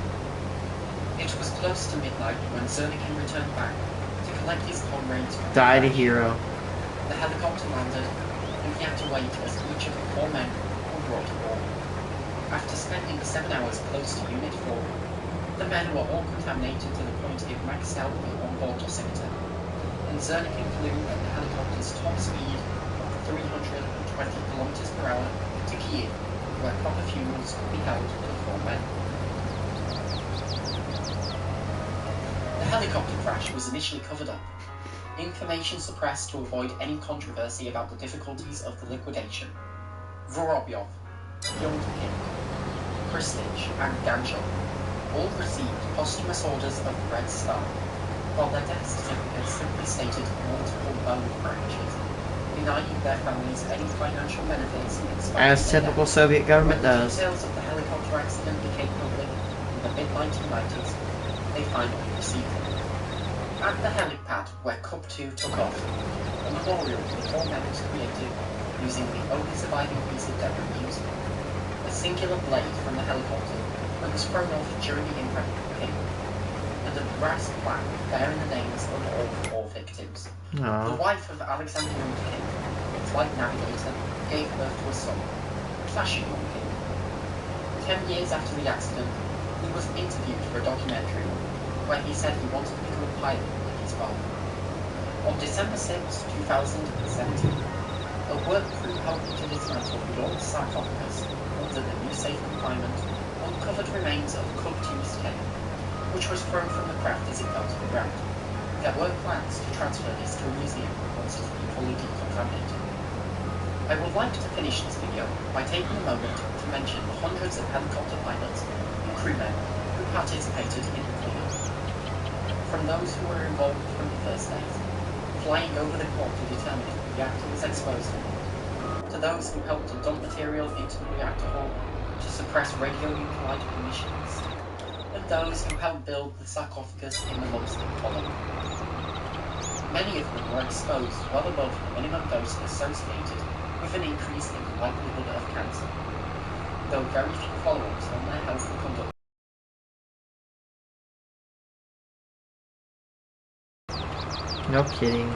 It was close to midnight when Zernikin returned back to collect his comrades. Died a hero. The helicopter landed, and he had to wait as each of the 4 men were brought aboard. After spending 7 hours close to Unit 4, the men were all contaminated to the point it maxed out the onboard dosimeter, and Zernikin flew at the helicopter's top speed of 320 kilometers per hour to Kiev, where proper funerals could be held for the 4 men. The helicopter crash was initially covered up, information suppressed to avoid any controversy about the difficulties of the liquidation. Vorobyov, Pyongyang, Kristich, and Ganchov all received posthumous orders of the Red Star, while their death certificates simply stated multiple bone fractures, denying their families any financial benefits. As typical Soviet government does. Details of the helicopter accident became public in the mid-1990s. They finally received them. At the helipad where Cup 2 took off, a memorial for the 4 men was created using the only surviving piece of debris used, a singular blade from the helicopter that was thrown off during the impact of the King, and a brass plaque bearing the names of all four victims. The wife of Alexander Young King, flight navigator, gave birth to a son, Fashion Young King. 10 years after the accident, he was interviewed for a documentary where he said he wanted to become a pilot like his father. On December 6, 2017, a work crew helping to dismantle the old sarcophagus under the new safe confinement uncovered remains of a cut-used head, which was thrown from the craft as it fell to the ground. There were plans to transfer this to a museum once it had been fully decontaminated. I would like to finish this video by taking a moment to mention the hundreds of helicopter pilots and crewmen who participated in the cleanup. From those who were involved from the first days, flying over the core to determine if the reactor was exposed, to those who helped to dump material into the reactor hull to suppress radionuclide emissions, and those who helped build the sarcophagus in the months that followed. Many of them were exposed well above the minimum dose associated with an increase in the likelihood of cancer, though very few follow-ups on their health were conducted. No kidding.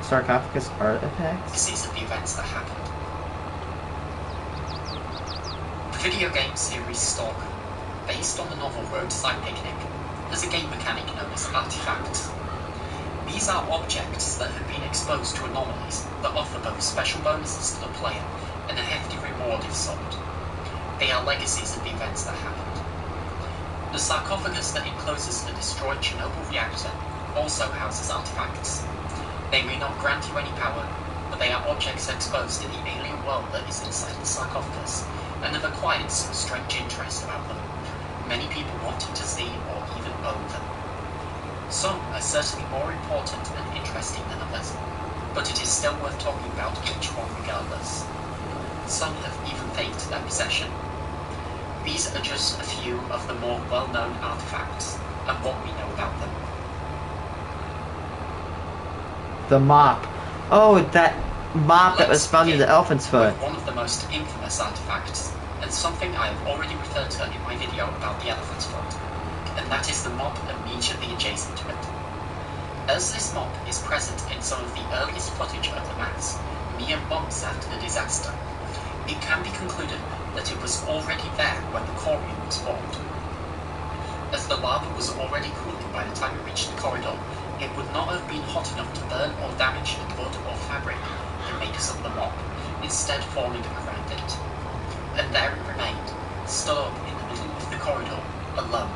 Sarcophagus artifacts? These are the events that happened. The video game series Stalker, based on the novel Roadside Picnic, has a game mechanic known as artifacts. These are objects that have been exposed to anomalies that offer both special bonuses to the player and a hefty reward if solved. They are legacies of the events that happened. The sarcophagus that encloses the destroyed Chernobyl reactor also houses artifacts. They may not grant you any power, but they are objects exposed in the alien world that is inside the sarcophagus, and have acquired some strange interest about them, many people wanting to see or even own them. Some are certainly more important and interesting than others, but it is still worth talking about each one regardless. Some have even faked their possession. These are just a few of the more well-known artifacts, and what we know about them. The mop. Oh, that mop that was found in the elephant's foot. One of the most infamous artifacts, and something I have already referred to in my video about the elephant's foot, and that is the mop immediately adjacent to it. As this mop is present in some of the earliest footage of the mass, mere months after the disaster, it can be concluded that it was already there when the corium was formed. As the lava was already cooling by the time it reached the corridor, it would not have been hot enough to burn or damage the wood or fabric that makes up the mop, instead forming around it. And there it remained, stood up in the middle of the corridor, alone.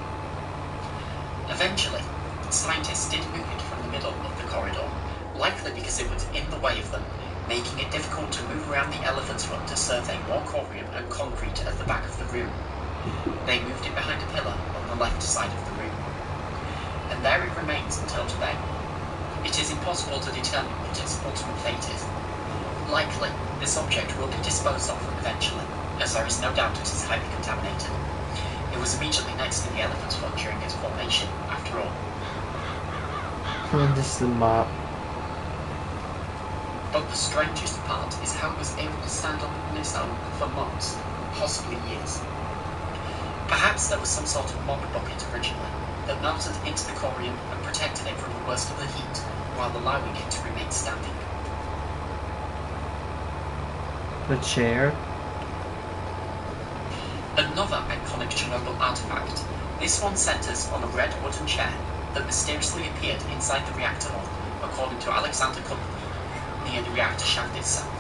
Eventually, scientists did move it from the middle of the corridor, likely because it was in the way of them, making it difficult to move around the elephant's foot to survey more corium and concrete at the back of the room. They moved it behind a pillar on the left side of the room. And there it remains until today. It is impossible to determine what its ultimate fate is. Likely, this object will be disposed of eventually, as there is no doubt it is highly contaminated. It was immediately next to the elephant's foot during its formation, after all. This is the mop. But the strangest part is how it was able to stand up on its own for months, possibly years. Perhaps there was some sort of mop bucket originally, that melted into the corium and protected it from the worst of the heat, while allowing it to remain standing. The chair? Another iconic Chernobyl artifact. This one centers on a red wooden chair that mysteriously appeared inside the reactor hall, according to Alexander Company, near the reactor shaft itself.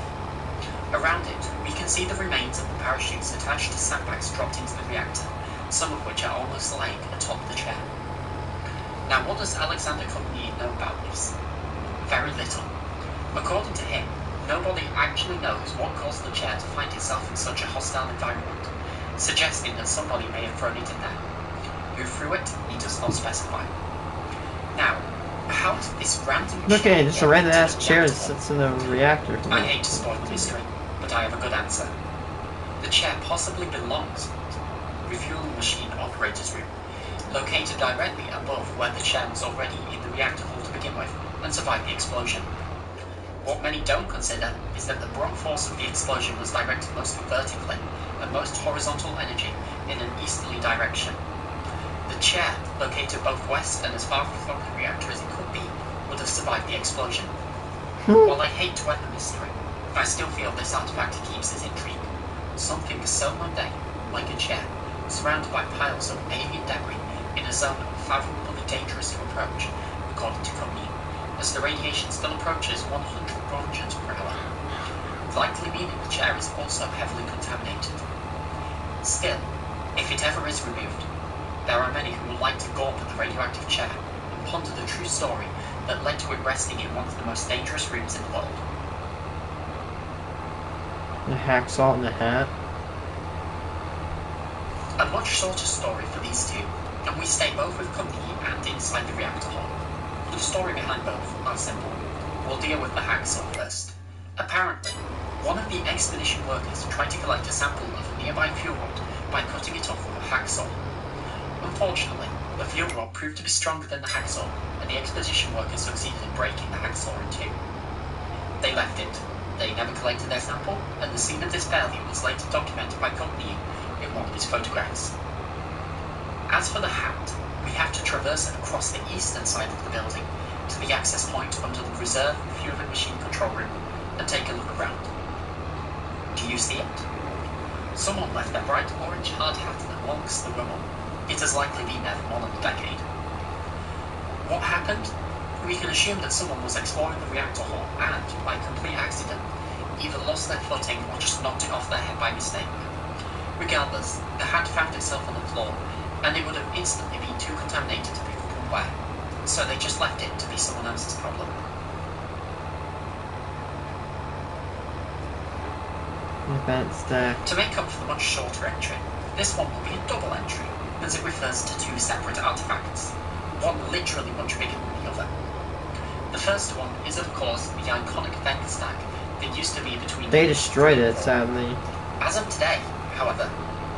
Around it, we can see the remains of the parachutes attached to sandbags dropped into the reactor, some of which are almost lying atop the chair. Now, what does Alexander Company know about this? Very little. According to him, nobody actually knows what caused the chair to find itself in such a hostile environment, suggesting that somebody may have thrown it in there. Who threw it, he does not specify. Now, how did this random chair Okay, just a random ass get into the chair that reactor? sits in the reactor. I hate to spoil the mystery, but I have a good answer. The chair possibly belongs to the refueling machine operator's room, located directly above where the chair was already in the reactor hull to begin with, and survived the explosion. What many don't consider is that the brunt force of the explosion was directed mostly vertically and most horizontal energy in an easterly direction. The chair, located both west and as far from the reactor as it could be, would have survived the explosion. While I hate to end the mystery, I still feel this artifact keeps its intrigue. Something so mundane, like a chair, surrounded by piles of alien debris in a zone unfathomably dangerous to approach, according to Company, as the radiation still approaches 100 roentgens per hour, likely meaning the chair is also heavily contaminated. Still, if it ever is removed, there are many who would like to gawp at the radioactive chair and ponder the true story that led to it resting in one of the most dangerous rooms in the world. The hacksaw in the hat. A much shorter story for these two, and we stay both with Company and inside the reactor hull. The story behind both are simple. We'll deal with the hacksaw first. Apparently, one of the expedition workers tried to collect a sample of a nearby fuel rod by cutting it off with a hacksaw. Unfortunately, the fuel rod proved to be stronger than the hacksaw, and the expedition workers succeeded in breaking the hacksaw in two. They left it. They never collected their sample, and the scene of this failure was later documented by Company in one of his photographs. As for the hat, we have to traverse it across the eastern side of the building to the access point under the reserve refueling machine control room and take a look around. Do you see it? Someone left a bright orange hard hat amongst the rubble. It has likely been there for more than a decade. What happened? We can assume that someone was exploring the reactor hull and, by complete accident, either lost their footing or just knocked it off their head by mistake. Regardless, the hat found itself on the floor, and it would have instantly been too contaminated to pick up and wear, so they just left it to be someone else's problem. Event stack. To make up for the much shorter entry, this one will be a double entry, as it refers to two separate artifacts, one literally much bigger than the other. The first one is of course the iconic vent stack that used to be between... They destroyed it, sadly. As of today, however,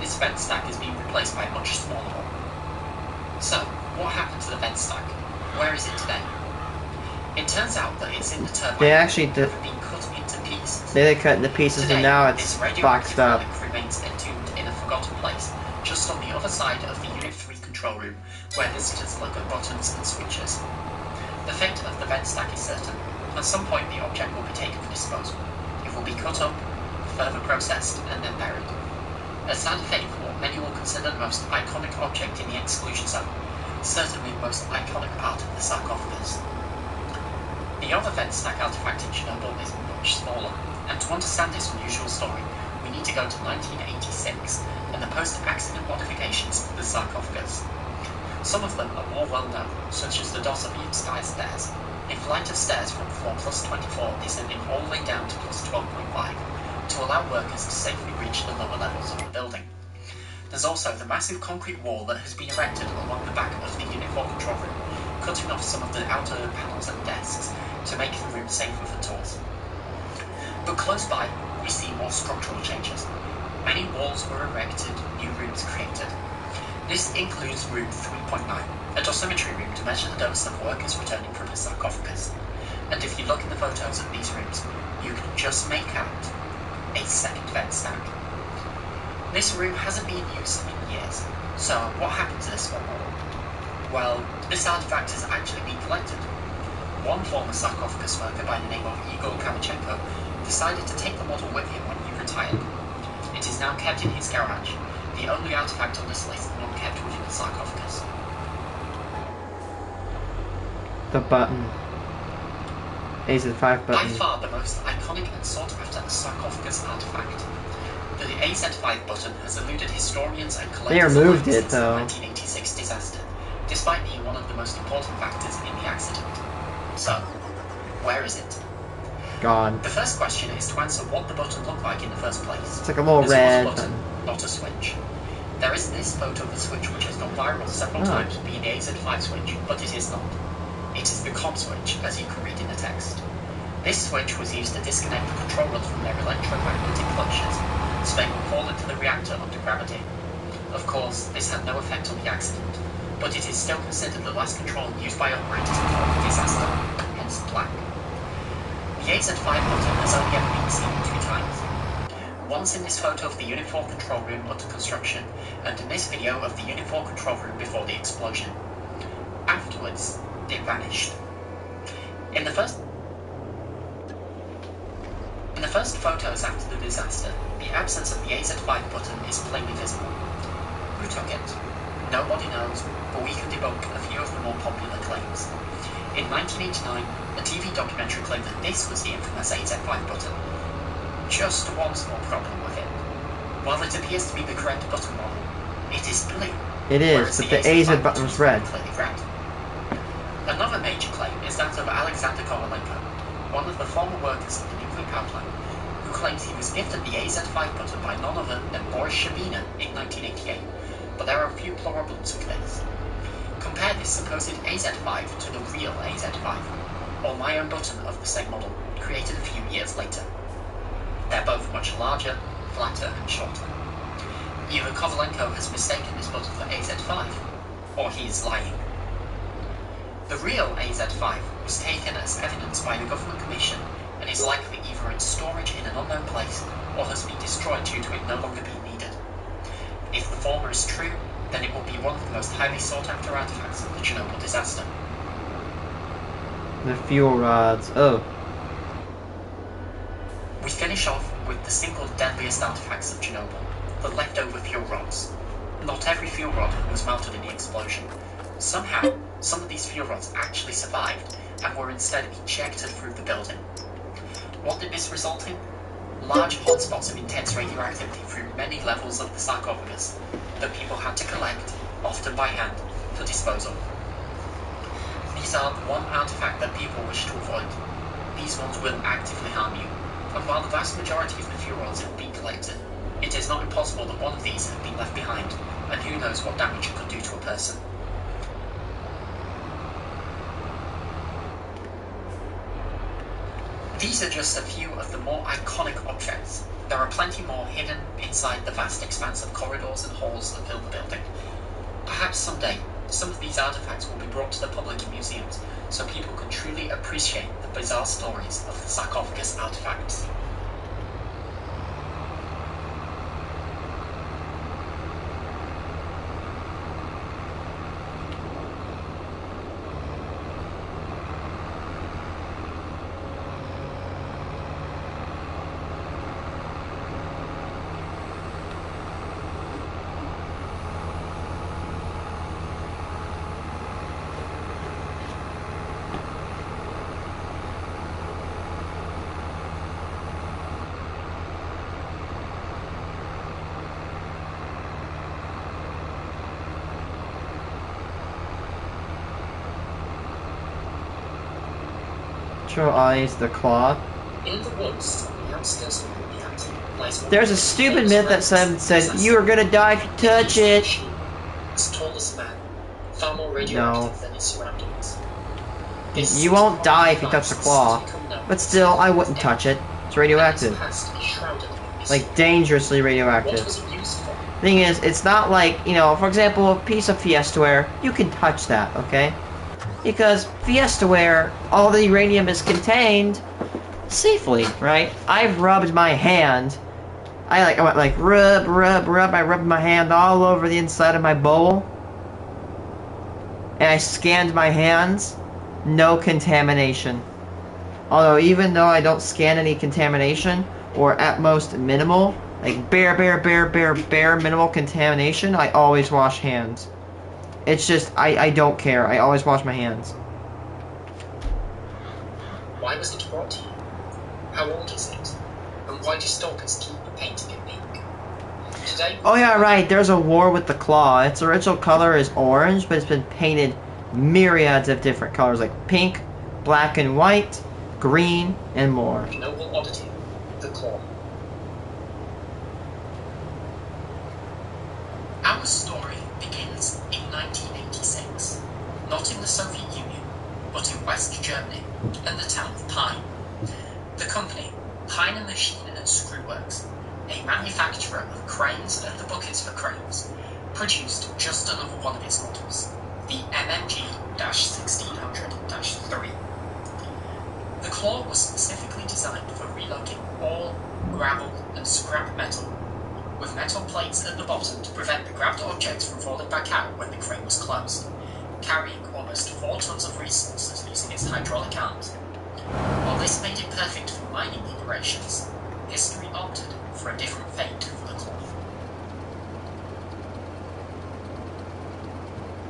this vent stack is being replaced by a much smaller one. So, what happened to the vent stack? Where is it today? It turns out that it's in the turbine. They actually did. Being cut into pieces. They cut into pieces, Today, and now it's this radioactive boxed up. relic remains entombed in a forgotten place, just on the other side of the Unit 3 control room, where visitors look at buttons and switches. The fate of the vent stack is certain. At some point, the object will be taken for disposal. It will be cut up, further processed, and then buried. A sad fate for what many will consider the most iconic object in the exclusion zone, certainly the most iconic part of the sarcophagus. The other vent stack artifact in Chernobyl is much smaller, and to understand its unusual story, we need to go to 1986 and the post-accident modifications of the sarcophagus. Some of them are more well known, such as the Dossovian Sky Stairs. A flight of stairs from floor plus 24 descending all the way down to plus 12.5 to allow workers to safely reach the lower levels of the building. There's also the massive concrete wall that has been erected along the back of the Unit 4 control room, cutting off some of the outer panels and desks to make the room safer for tours. But close by, we see more structural changes. Many walls were erected, new rooms created. This includes room 3.9, a dosimetry room to measure the dose of workers returning from the sarcophagus. And if you look in the photos of these rooms, you can just make out a second vent stack. This room hasn't been used in years, so what happened to this one? Well, this artifact has actually been collected. One former sarcophagus worker by the name of Igor Kamachenko decided to take the model with him when he retired. It is now kept in his garage, the only artifact on this list not kept within the sarcophagus. The button. AZ5 By button. far the most iconic and sought after sarcophagus artifact. The AZ5 button has eluded historians and collectors They removed alike it, since though. the 1986 disaster, despite being one of the most important factors in the accident. So, where is it? gone. The first question is to answer what the button looked like in the first place. It's like a little This was red a button, button. not a switch. There is this photo of the switch which has gone viral several times being the AZ5 switch, but it is not. It is the COM switch, as you can read in the text. This switch was used to disconnect the controllers from their electromagnetic clutches, so they would fall into the reactor under gravity. Of course, this had no effect on the accident, but it is still considered the last control used by operators before the disaster, hence black. The AZ5 button has only ever been seen 2 times. Once in this photo of the Unit 4 control room under construction, and in this video of the Unit 4 control room before the explosion. Afterwards, it vanished. In the first photos after the disaster, the absence of the AZ5 button is plainly visible. Who took it? Nobody knows, but we can debunk a few of the more popular claims. In 1989, a TV documentary claimed that this was the infamous AZ5 button. Just one small problem with it. While it appears to be the correct button model, it is blue. It is, but the AZ button was red. Clearly red. Another major claim is that of Alexander Kovalenko, one of the former workers of the nuclear power plant, who claims he was gifted the AZ5 button by none other than Boris Shabina in 1988, but there are a few problems with this. Compare this supposed AZ5 to the real AZ5, or my own button of the same model, created a few years later. They're both much larger, flatter and shorter. Either Kovalenko has mistaken this button for AZ5, or he is lying. The real AZ5 was taken as evidence by the Government Commission and is likely either in storage in an unknown place or has been destroyed due to it no longer being needed. If the former is true, then it will be one of the most highly sought after artifacts of the Chernobyl disaster. The fuel rods. Oh. We finish off with the single deadliest artifacts of Chernobyl, the leftover fuel rods. Not every fuel rod was melted in the explosion. Somehow, some of these fuel rods actually survived and were instead ejected through the building. What did this result in? Large hotspots of intense radioactivity through many levels of the sarcophagus that people had to collect, often by hand, for disposal. These are the one artifact that people wish to avoid. These ones will actively harm you, and while the vast majority of the fuel rods have been collected, it is not impossible that one of these have been left behind, and who knows what damage it could do to a person. These are just a few of the more iconic objects. There are plenty more hidden inside the vast expanse of corridors and halls that fill the building. Perhaps someday, some of these artifacts will be brought to the public in museums, so people can truly appreciate the bizarre stories of the sarcophagus artifacts. Eyes, the claw. In the woods, on the outskirts of the reactor, lies one There's a of the stupid famous myth that said you are gonna die if you touch it. As tall as a man, far more radioactive than its surroundings. You won't die if you touch the claw, but still, I wouldn't touch it. It's radioactive. Like, dangerously radioactive. What was it used for? Thing is, it's not like, you know, for example, a piece of Fiestaware, you can touch that, okay? Because Fiestaware, all the uranium is contained safely, right? I've rubbed my hand. I went like rub. I rubbed my hand all over the inside of my bowl. And I scanned my hands. No contamination. Although even though I don't scan any contamination, or at most minimal, like bare minimal contamination, I always wash hands. It's just, I don't care. I always wash my hands. Why was it brought to you? How old is it? And why do stalkers keep painting it pink? Today... Oh yeah, right. There's a war with the claw. Its original color is orange, but it's been painted myriads of different colors, like pink, black and white, green, and more. Noble oddity, the claw. Our story begins in 1986, not in the Soviet Union, but in West Germany, and the town of Pine. The company, Pine and Machine and Screw Works, a manufacturer of cranes and the buckets for cranes, produced just another one of its models, the MMG-1600-3. The claw was specifically designed for reloading all gravel and scrap metal, with metal plates at the bottom to prevent the grabbed objects from falling back out when the crane was closed, carrying almost 4 tons of resources using its hydraulic arms. While this made it perfect for mining operations, history opted for a different fate for the claw.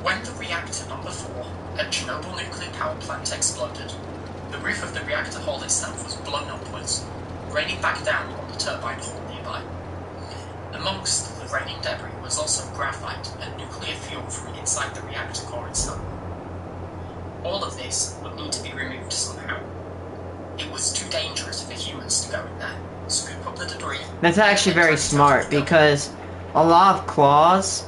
When the reactor number 4 at Chernobyl nuclear power plant exploded, the roof of the reactor hall itself was blown upwards, raining back down on the turbine hall nearby. Amongst the raining debris was also graphite and nuclear fuel from inside the reactor core itself. All of this would need to be removed somehow. It was too dangerous for humans to go in there, scoop up the debris. That's actually very smart, because a lot of claws,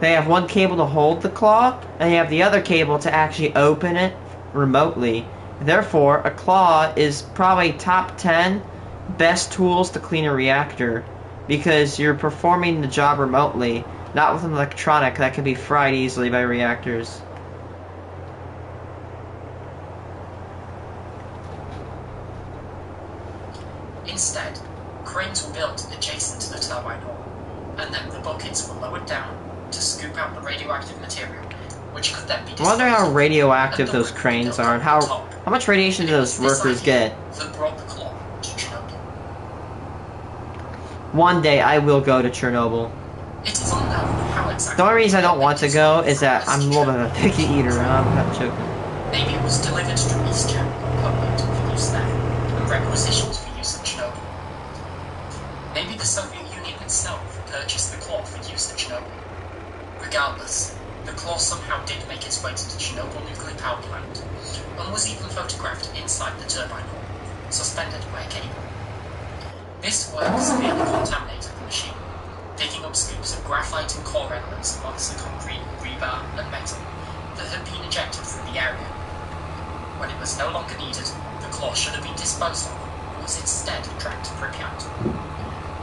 they have one cable to hold the claw, and you have the other cable to actually open it remotely. Therefore, a claw is probably top 10 best tools to clean a reactor, because you're performing the job remotely, not with an electronic that can be fried easily by reactors. Instead, cranes were built adjacent to the turbine hall, and then the buckets were lowered down to scoop out the radioactive material, which could then be I wonder how radioactive and those cranes are, and how much radiation do those workers get. That brought the claw to Chernobyl. One day I will go to Chernobyl. It is unknown how exactly. The only reason I don't want to go is that I'm a little bit of a picky eater, and I'm not joking. Maybe it was delivered to East Germany or Poland for use there, and requisitioned for use at Chernobyl. Maybe the Soviet Union itself purchased the claw for use at Chernobyl. Regardless, the claw somehow did make its way to the Chernobyl nuclear power plant, and was even photographed inside the turbine hall, suspended by a cable. This work severely contaminated the machine, picking up scoops of graphite and core elements amongst the concrete, rebar, and metal that had been ejected from the area. When it was no longer needed, the claw should have been disposed of, and was instead dragged to Pripyat.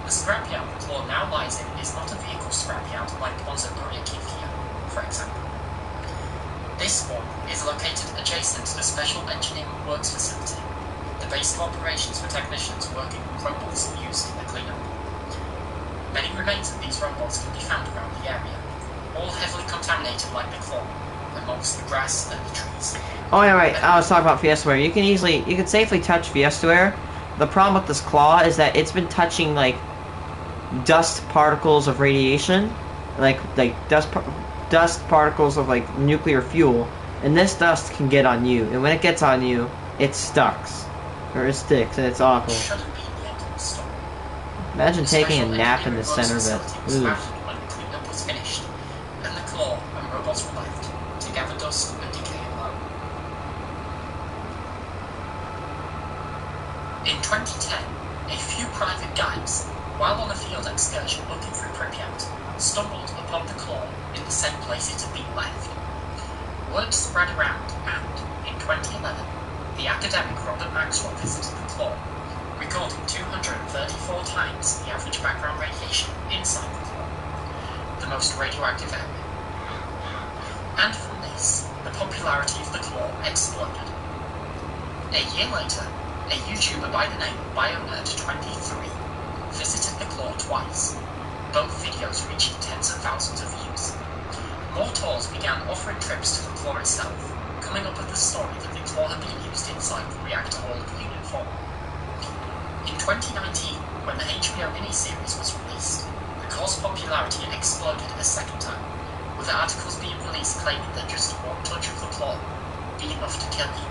The scrapyard the claw now lies in is not a vehicle scrapyard like the ones at Noryakivka, for example. This one is located adjacent to the Special Engineering Works facility, the base of operations for technicians working with robots used in the cleanup. Many remains of these robots can be found around the area, all heavily contaminated like the claw, amongst the grass and the trees. Oh yeah, right. I was talking about Fiestaware. You can safely touch Fiestaware. The problem with this claw is that it's been touching like dust particles of radiation, like dust particles of like nuclear fuel, and this dust can get on you. And when it gets on you, it sticks, and it's awful. Shouldn't be the end of the story. Imagine The taking a Special nap in the Engineering center of Works it. facility was Ooh. founded when the cleanup was finished, and the claw and robots were left to gather dust and decay alone. In 2010, a few private guides, while on a field excursion looking through Pripyat, stumbled upon the claw in the same place it had been left. Word spread around, and in 2011, the academic Robert Maxwell visited the claw, recording 234 times the average background radiation inside the claw, the most radioactive area. And from this, the popularity of the claw exploded. A year later, a YouTuber by the name of BioNerd23 visited the claw twice, both videos reaching tens of thousands of views. More tours began offering trips to the claw itself, coming up with the story that the claw had been used inside the reactor hall of Unit 4. In 2019, when the HBO miniseries was released, the claw's popularity exploded a second time, with articles being released claiming that just one touch of the claw would be enough to kill you.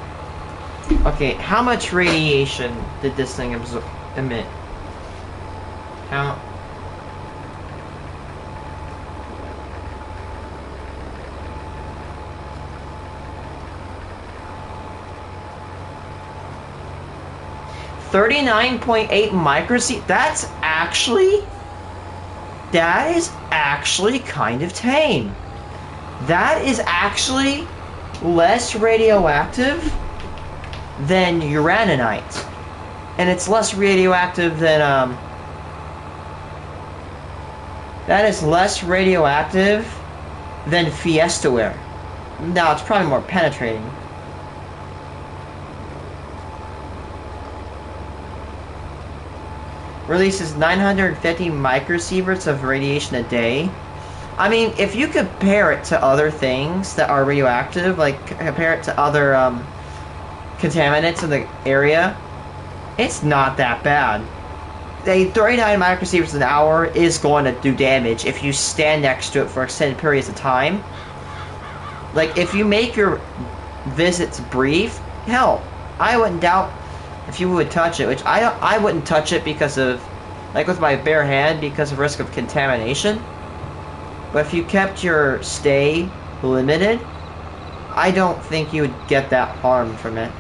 Okay, how much radiation did this thing emit? How? 39.8 microsieverts. That is actually kind of tame. That is actually less radioactive than uraninite. And it's less radioactive than, that is less radioactive than Fiestaware. Now, it's probably more penetrating. Releases 950 microsieverts of radiation a day. I mean, if you compare it to other things that are radioactive, like compare it to other contaminants in the area, it's not that bad. A 39 microsieverts an hour is going to do damage if you stand next to it for extended periods of time. Like, if you make your visits brief, hell, I wouldn't doubt if you would touch it, which I wouldn't touch it because of, like with my bare hand, because of risk of contamination. But if you kept your stay limited, I don't think you would get that harm from it.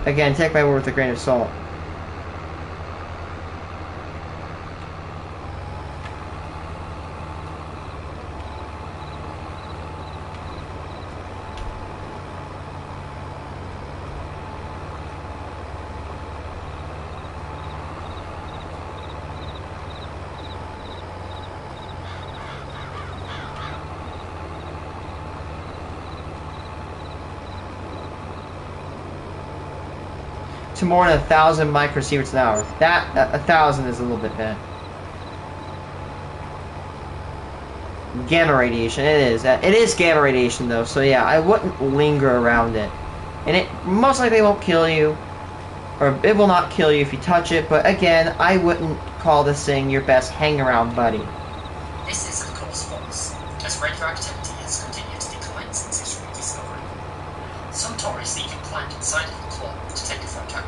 Again, take my word with a grain of salt. To more than 1,000 microsieverts an hour. That 1,000 is a little bit bad. Gamma radiation. It is. It is gamma radiation though. So yeah, I wouldn't linger around it. And it most likely won't kill you, or it will not kill you if you touch it. But again, I wouldn't call this thing your best hang-around buddy. This is of course false, as radioactivity has continued to decline since its rediscovery. Some tourists even climbed inside of the claw to take a photo.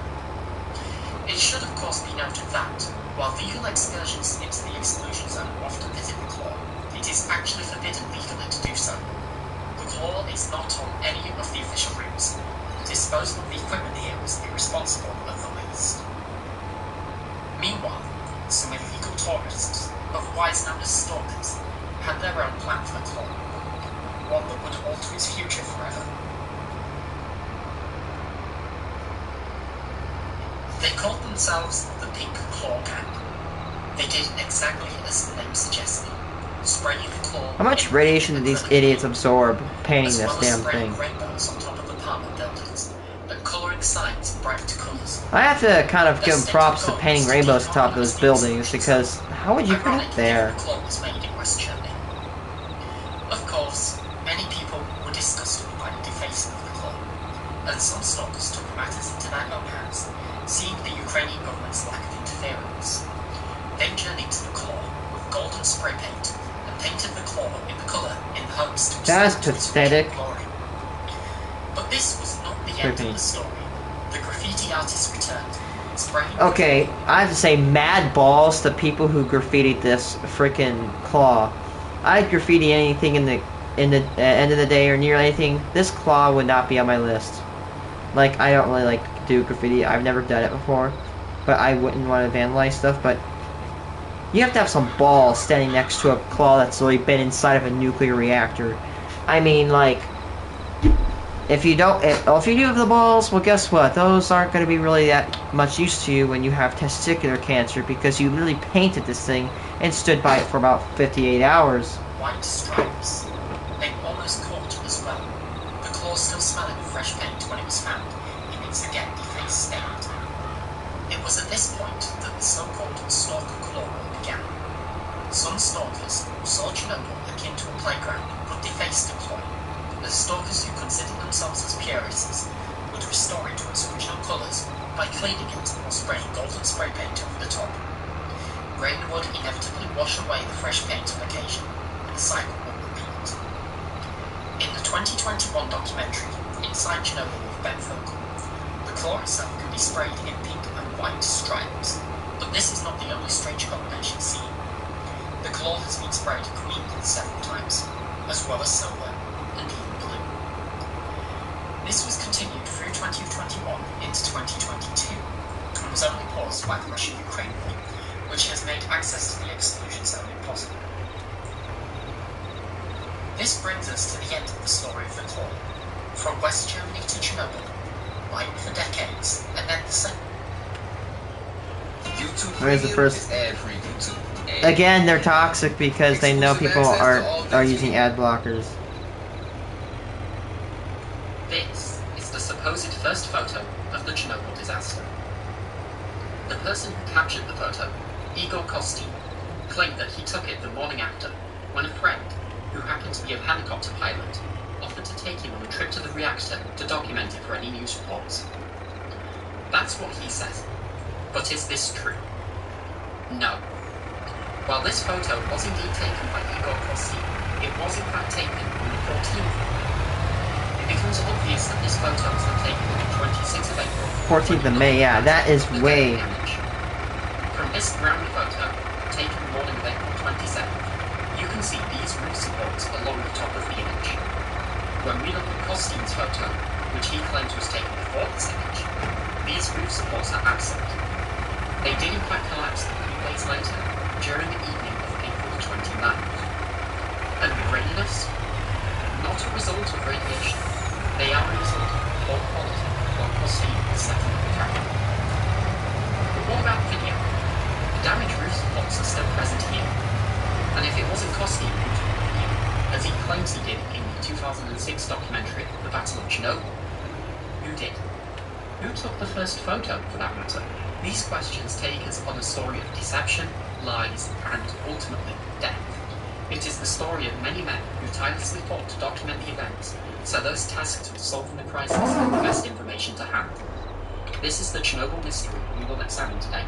It should of course be noted that, while legal excursions into the exclusion zone often visit the claw, it is actually forbidden legally to do so. The claw is not on any of the official routes. Disposal of the equipment here is irresponsible at the least. Meanwhile, some illegal tourists, otherwise known as stalkers, had their own plan for the claw, one that would alter its future forever. They called themselves the Pink Claw Gang. They did exactly as the name suggested, spraying the claw. How much radiation do these idiots absorb painting as this well damn as spraying thing? rainbows on top of apartment buildings and colouring signs in bright colours. I have to kind of give props to painting rainbows on top of those buildings, because how would you put it there? The claw was made in West Germany. Of course, many people were disgusted by the defacing of the claw, and some stalkers took matters into their own hands, seeing the Ukrainian government's lack of interference. They journeyed to the claw with golden spray paint and painted the claw in the colour in the hopes to That's restore its pathetic. original glory. But this was not the end of the story. The graffiti artist returned, spraying. Okay, I have to say mad balls to people who graffitied this freaking claw. I'd graffiti anything in the end of the day or near anything. This claw would not be on my list. Like, I don't really like do graffiti. I've never done it before, but I wouldn't want to vandalize stuff. But you have to have some balls standing next to a claw that's really been inside of a nuclear reactor. I mean, like, if you don't, if you do have the balls, well, guess what? Those aren't going to be really that much use to you when you have testicular cancer, because you literally painted this thing and stood by it for about 58 hours. White stripes. They almost caught as well. The claw still smelling of fresh paint when it was found in its again defaced state. It was at this point that the so-called stalker claw began. Some stalkers saw Chernobyl akin to a playground but defaced the claw. The stalkers who considered themselves as purists would restore it to its original colours by cleaning it or spraying golden spray paint over the top. Rain would inevitably wash away the fresh paint on occasion, and the cycle would repeat. In the 2021 documentary, Inside Chernobyl with Ben Fogle, the claw itself can be sprayed in pink and white stripes, but this is not the only strange combination seen. The claw has been sprayed green several times, as well as silver and even blue. This was continued through 2021 into 2022, and was only paused by the Russia-Ukraine war, which has made access to the exclusion zone impossible. This brings us to the end of the story of the tour. From West Germany to Chernobyl, lying for decades, and then the same. YouTube Where's the Premium first- is ad-free YouTube. Again, they're toxic because they know people are using ad blockers. This is the supposed first photo of the Chernobyl disaster. The person who captured the photo, Igor Kostin, claimed that he took it the morning after, when a friend, who happened to be a helicopter pilot, offered to take him on a trip to the reactor to document it for any news reports. That's what he says. But is this true? No. While this photo was indeed taken by Igor Kostin, it was in fact taken on the 14th. It becomes obvious that this photo was not taken on the 26th of April. 14th of May, yeah, that is way... From this ground photo, taken the morning of April 27th, you can see these roof supports along the top of the image. When we look at Kostin's photo, which he claims was taken before this image, these roof supports are absent. They did in fact collapse a few days later, during the evening of April 29th. And the graininess? Not a result of radiation. They are a result of poor quality what Kostin is setting up the camera. But what about video? The damaged roof supports are still present here. And if it wasn't Kostin who took the video, as he claims he did in the 2006 documentary The Battle of Chernobyl, who did? Who took the first photo, for that matter? These questions take us on a story of deception, lies, and ultimately death. It is the story of many men who tirelessly fought to document the events, so those tasked with solving the crisis had the best information to hand. This is the Chernobyl mystery we will examine today.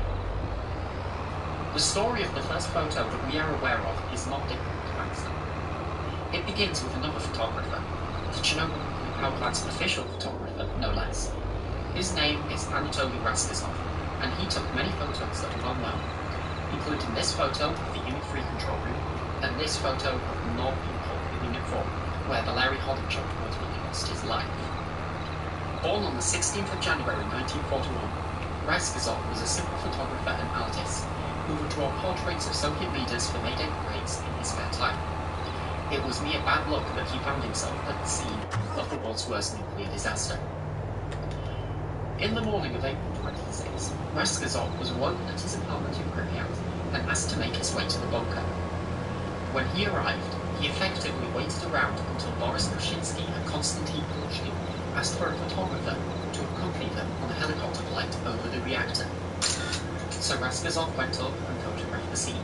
The story of the first photo that we are aware of is not difficult to answer. It begins with another photographer, the Chernobyl power plant's official photographer, no less. His name is Anatoly Raskazov, and he took many photos that are well known, including this photo of the Unit 3 control room, and this photo of the Nord Pole in Unit 4, where Valery Hodorchuk ultimately lost his life. Born on the 16th of January 1941, Raskazov was a simple photographer and artist who would draw portraits of Soviet leaders for Mayday parades in his spare time. It was mere bad luck that he found himself at the scene of the world's worst nuclear disaster. In the morning of April 26, Raskazov was woken at his apartment in Pripyat and asked to make his way to the bunker. When he arrived, he effectively waited around until Boris Kushinsky and Konstantin Polushkin asked for a photographer to accompany them on a helicopter flight over the reactor. So Raskazov went up and photographed the scene.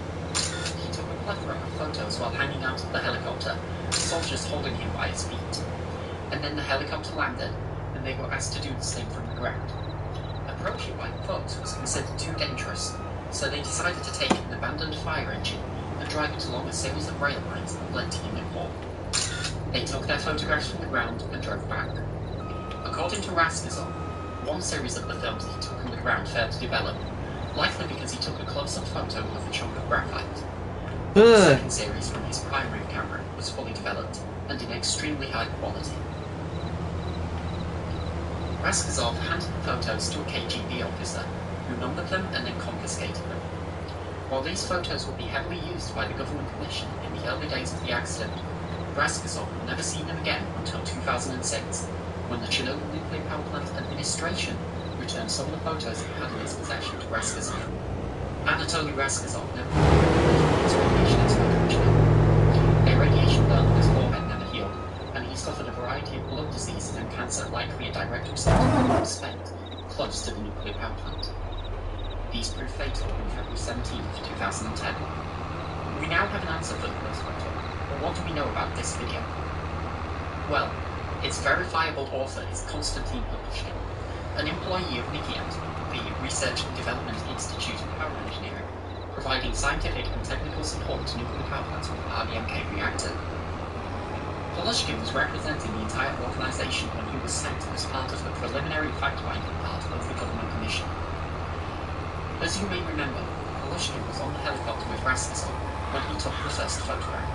He took a plethora of photos while hanging out of the helicopter, soldiers holding him by his feet. And then the helicopter landed, and they were asked to do the same from the ground. Approaching by foot was considered too dangerous, so they decided to take an abandoned fire engine and drive it along a series of rail lines that led to Unit 4. They took their photographs from the ground and drove back. According to Raskazov, one series of the films he took from the ground failed to develop, likely because he took a close-up photo of a chunk of graphite. The second series from his primary camera was fully developed and in extremely high quality. Raskazov handed the photos to a KGB officer, who numbered them and then confiscated them. While these photos would be heavily used by the government commission in the early days of the accident, Raskazov would never see them again until 2006, when the Chernobyl nuclear power plant administration returned some of the photos he had in his possession to Raskazov. Anatoly Raskazov never his radiation exposure. A radiation burn on his forehead never healed, and he suffered a variety of blood diseases and cancer, likely a direct result of time spent close to the nuclear power plant. These proved fatal on February 17, 2010. We now have an answer for the first photo, but what do we know about this video? Well, its verifiable author is Konstantin Polushkin, an employee of Nikiat, the Research and Development Institute of Power Engineering, providing scientific and technical support to nuclear power plants with the RBMK reactor. Polushkin was representing the entire organisation when he was sent as part of the preliminary fact-finding part of the government commission. As you may remember, Polushkin was on the helicopter with Raskazov when he took the first photograph.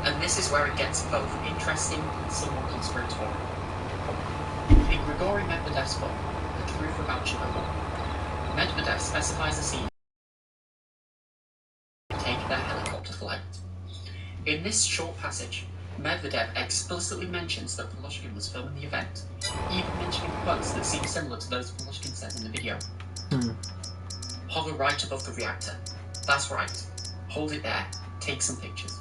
And this is where it gets both interesting and somewhat conspiratorial. In Grigory Medvedev's book, The Truth About Chernobyl, Medvedev specifies a scene take their helicopter flight. In this short passage, Medvedev explicitly mentions that Polushkin was filming the event, even mentioning quotes that seem similar to those Polushkin said in the video. Hover right above the reactor. That's right. Hold it there. Take some pictures.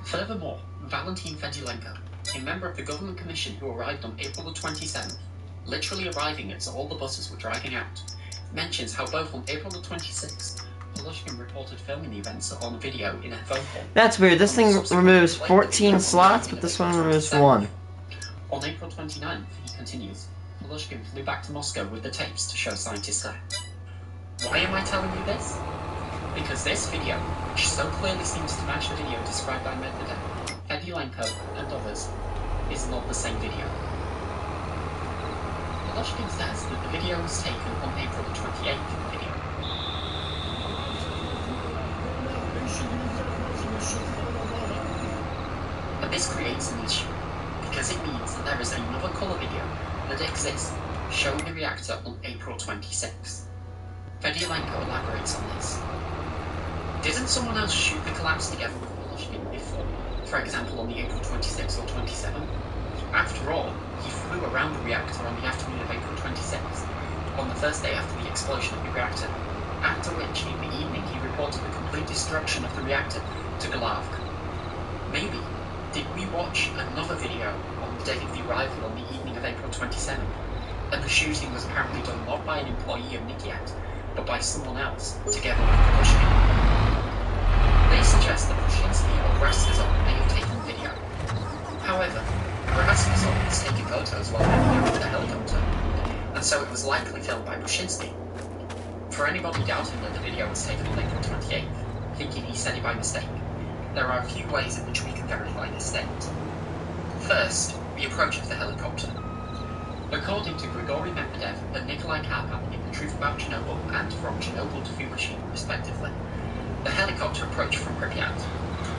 Furthermore, Valentin Fedylenko, a member of the government commission who arrived on April the 27th, literally arriving as all the buses were driving out, mentions how both on April the 26th, Polushkin reported filming the events on video in a phone call. That's weird. This thing removes 14 slots, but this one removes 1. On April 29th, he continues, Polushkin flew back to Moscow with the tapes to show scientists there. Why am I telling you this? Because this video, which so clearly seems to match the video described by Medvedev, Fedylenko, and others, is not the same video. Polushkin says that the video was taken on April the 28th in the video. But this creates an issue, because it means that there is another colour video that exists showing the reactor on April 26th. Fedylenko elaborates on this. Didn't someone else shoot the collapse together with Polushkin before, for example on the April 26th or 27th? After all, he flew around the reactor on the afternoon of April 26th, on the first day after the explosion of the reactor, after which, in the evening, he reported the complete destruction of the reactor to Galavka. Maybe, did we watch another video on the day of the arrival on the evening of April 27th, and the shooting was apparently done not by an employee of Nikiat, but by someone else, together with Polushkin? They suggest that Brushinsky or Raskazov may have taken the video. However, Raskazov was taking photos while heading out with a helicopter, and so it was likely filmed by Brushinsky. For anybody doubting that the video was taken on April 28th, thinking he said it by mistake, there are a few ways in which we can verify this statement. First, the approach of the helicopter. According to Grigory Medvedev and Nikolai Karpan in The Truth About Chernobyl and From Chernobyl to Fukushima, respectively, the helicopter approached from Pripyat.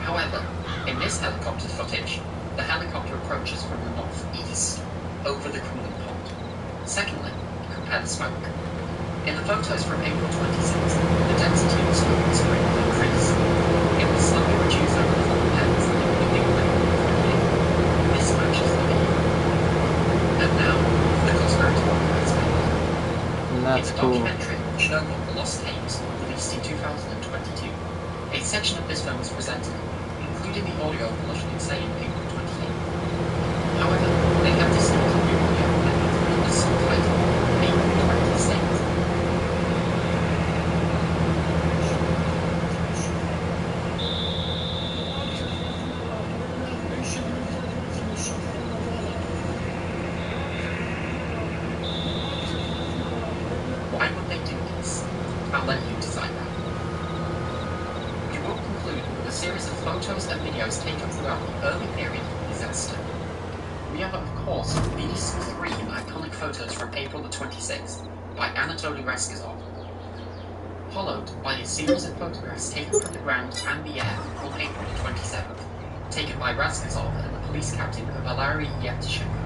However, in this helicopter footage, the helicopter approaches from the northeast, over the Kremlin Pond. Secondly, compare the smoke. In the photos from April 26th, the density of the smoke was greatly increased. It was slightly reduced over the full lens and it would be This matches the video. And now, the conspiratorial aspect. That's in the cool. documentary Chernobyl, The Lost Tapes, released in 2022, a section of this film was presented, including the audio of Polushkin saying April 28th. However, they have distinct new audio and the subtitle April 26th. Why would they do this? I'll let you decide that. You will conclude with a series of photos and videos taken throughout the early period of the disaster. We have, of course, these 3 iconic photos from April the 26th by Anatoly Raskazov, followed by a series of photographs taken from the ground and the air on April the 27th, taken by Raskazov and the police captain Valery Yevtushenko.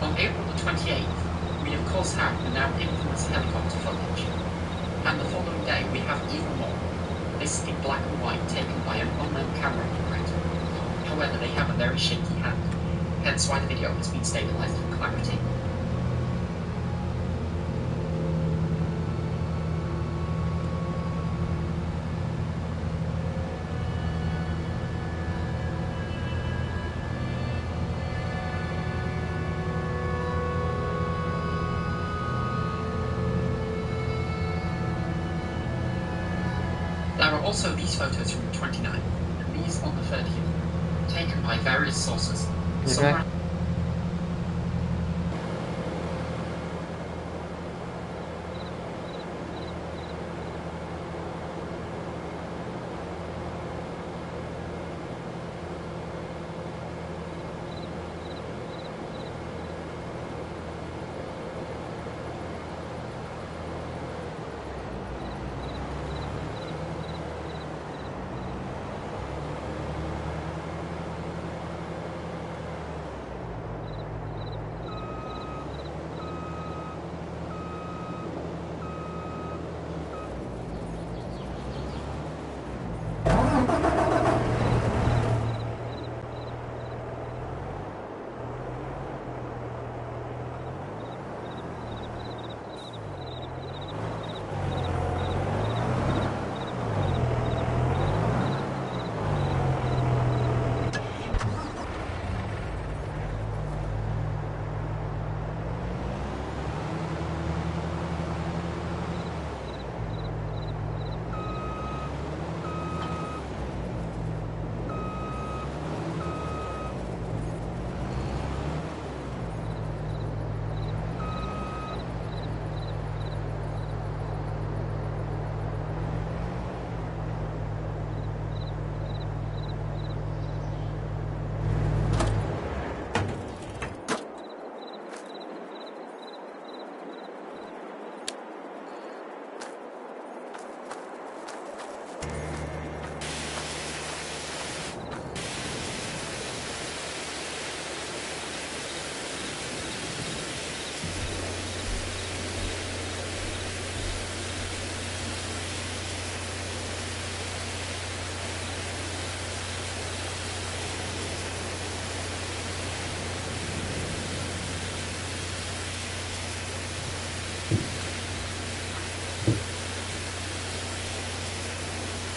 On April the 28th, we of course have the now infamous helicopter footage, and the following day we have even more, this in black and white taken by an unknown camera operator. However, they have a very shaky hand, hence why the video has been stabilized for clarity. There are also these photos from the 29th, and these on the 30th, taken by various sources. Okay.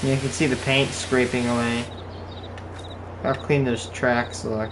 You can see the paint scraping away. How clean those tracks look.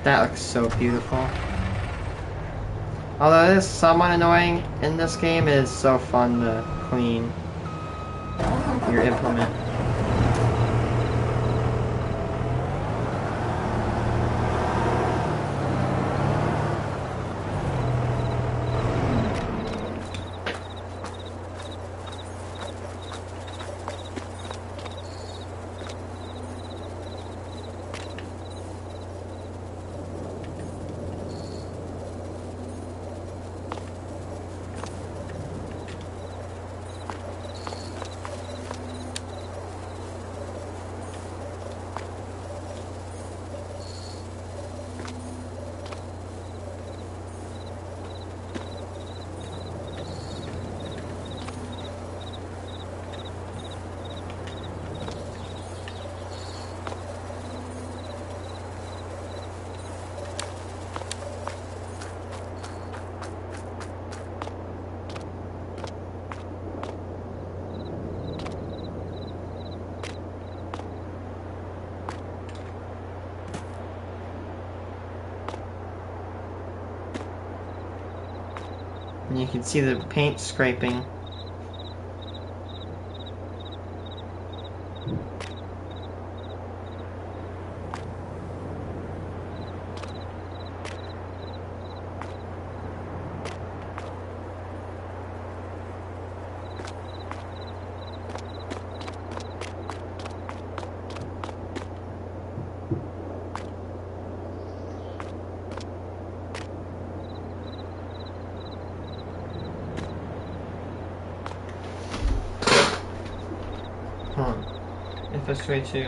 That looks so beautiful. Although it is somewhat annoying in this game, it is so fun to clean your implement. And you can see the paint scraping. FS too.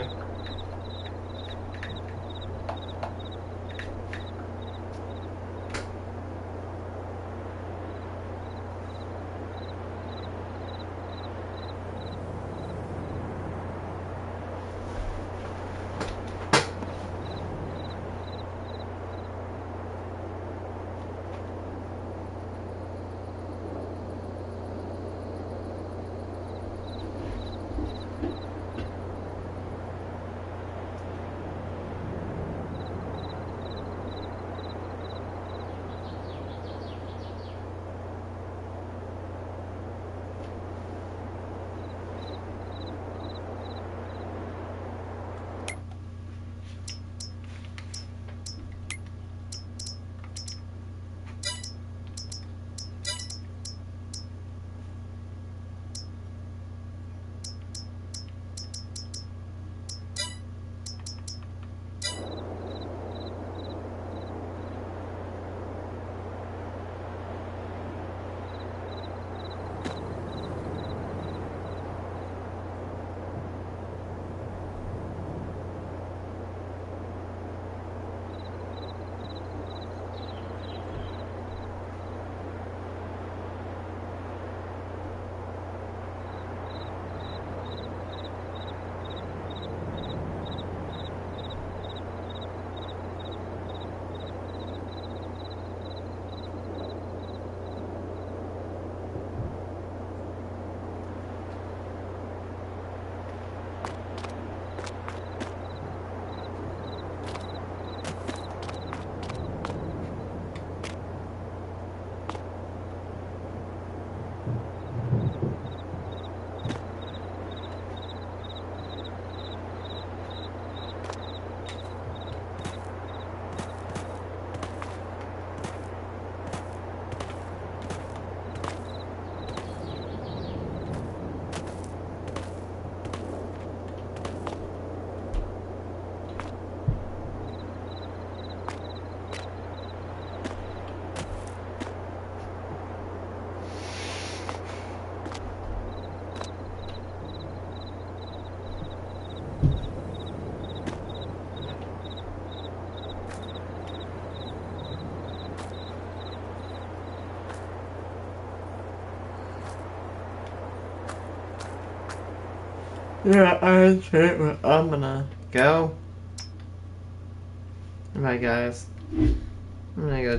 Yeah, I'm gonna go. Bye, guys. I'm gonna go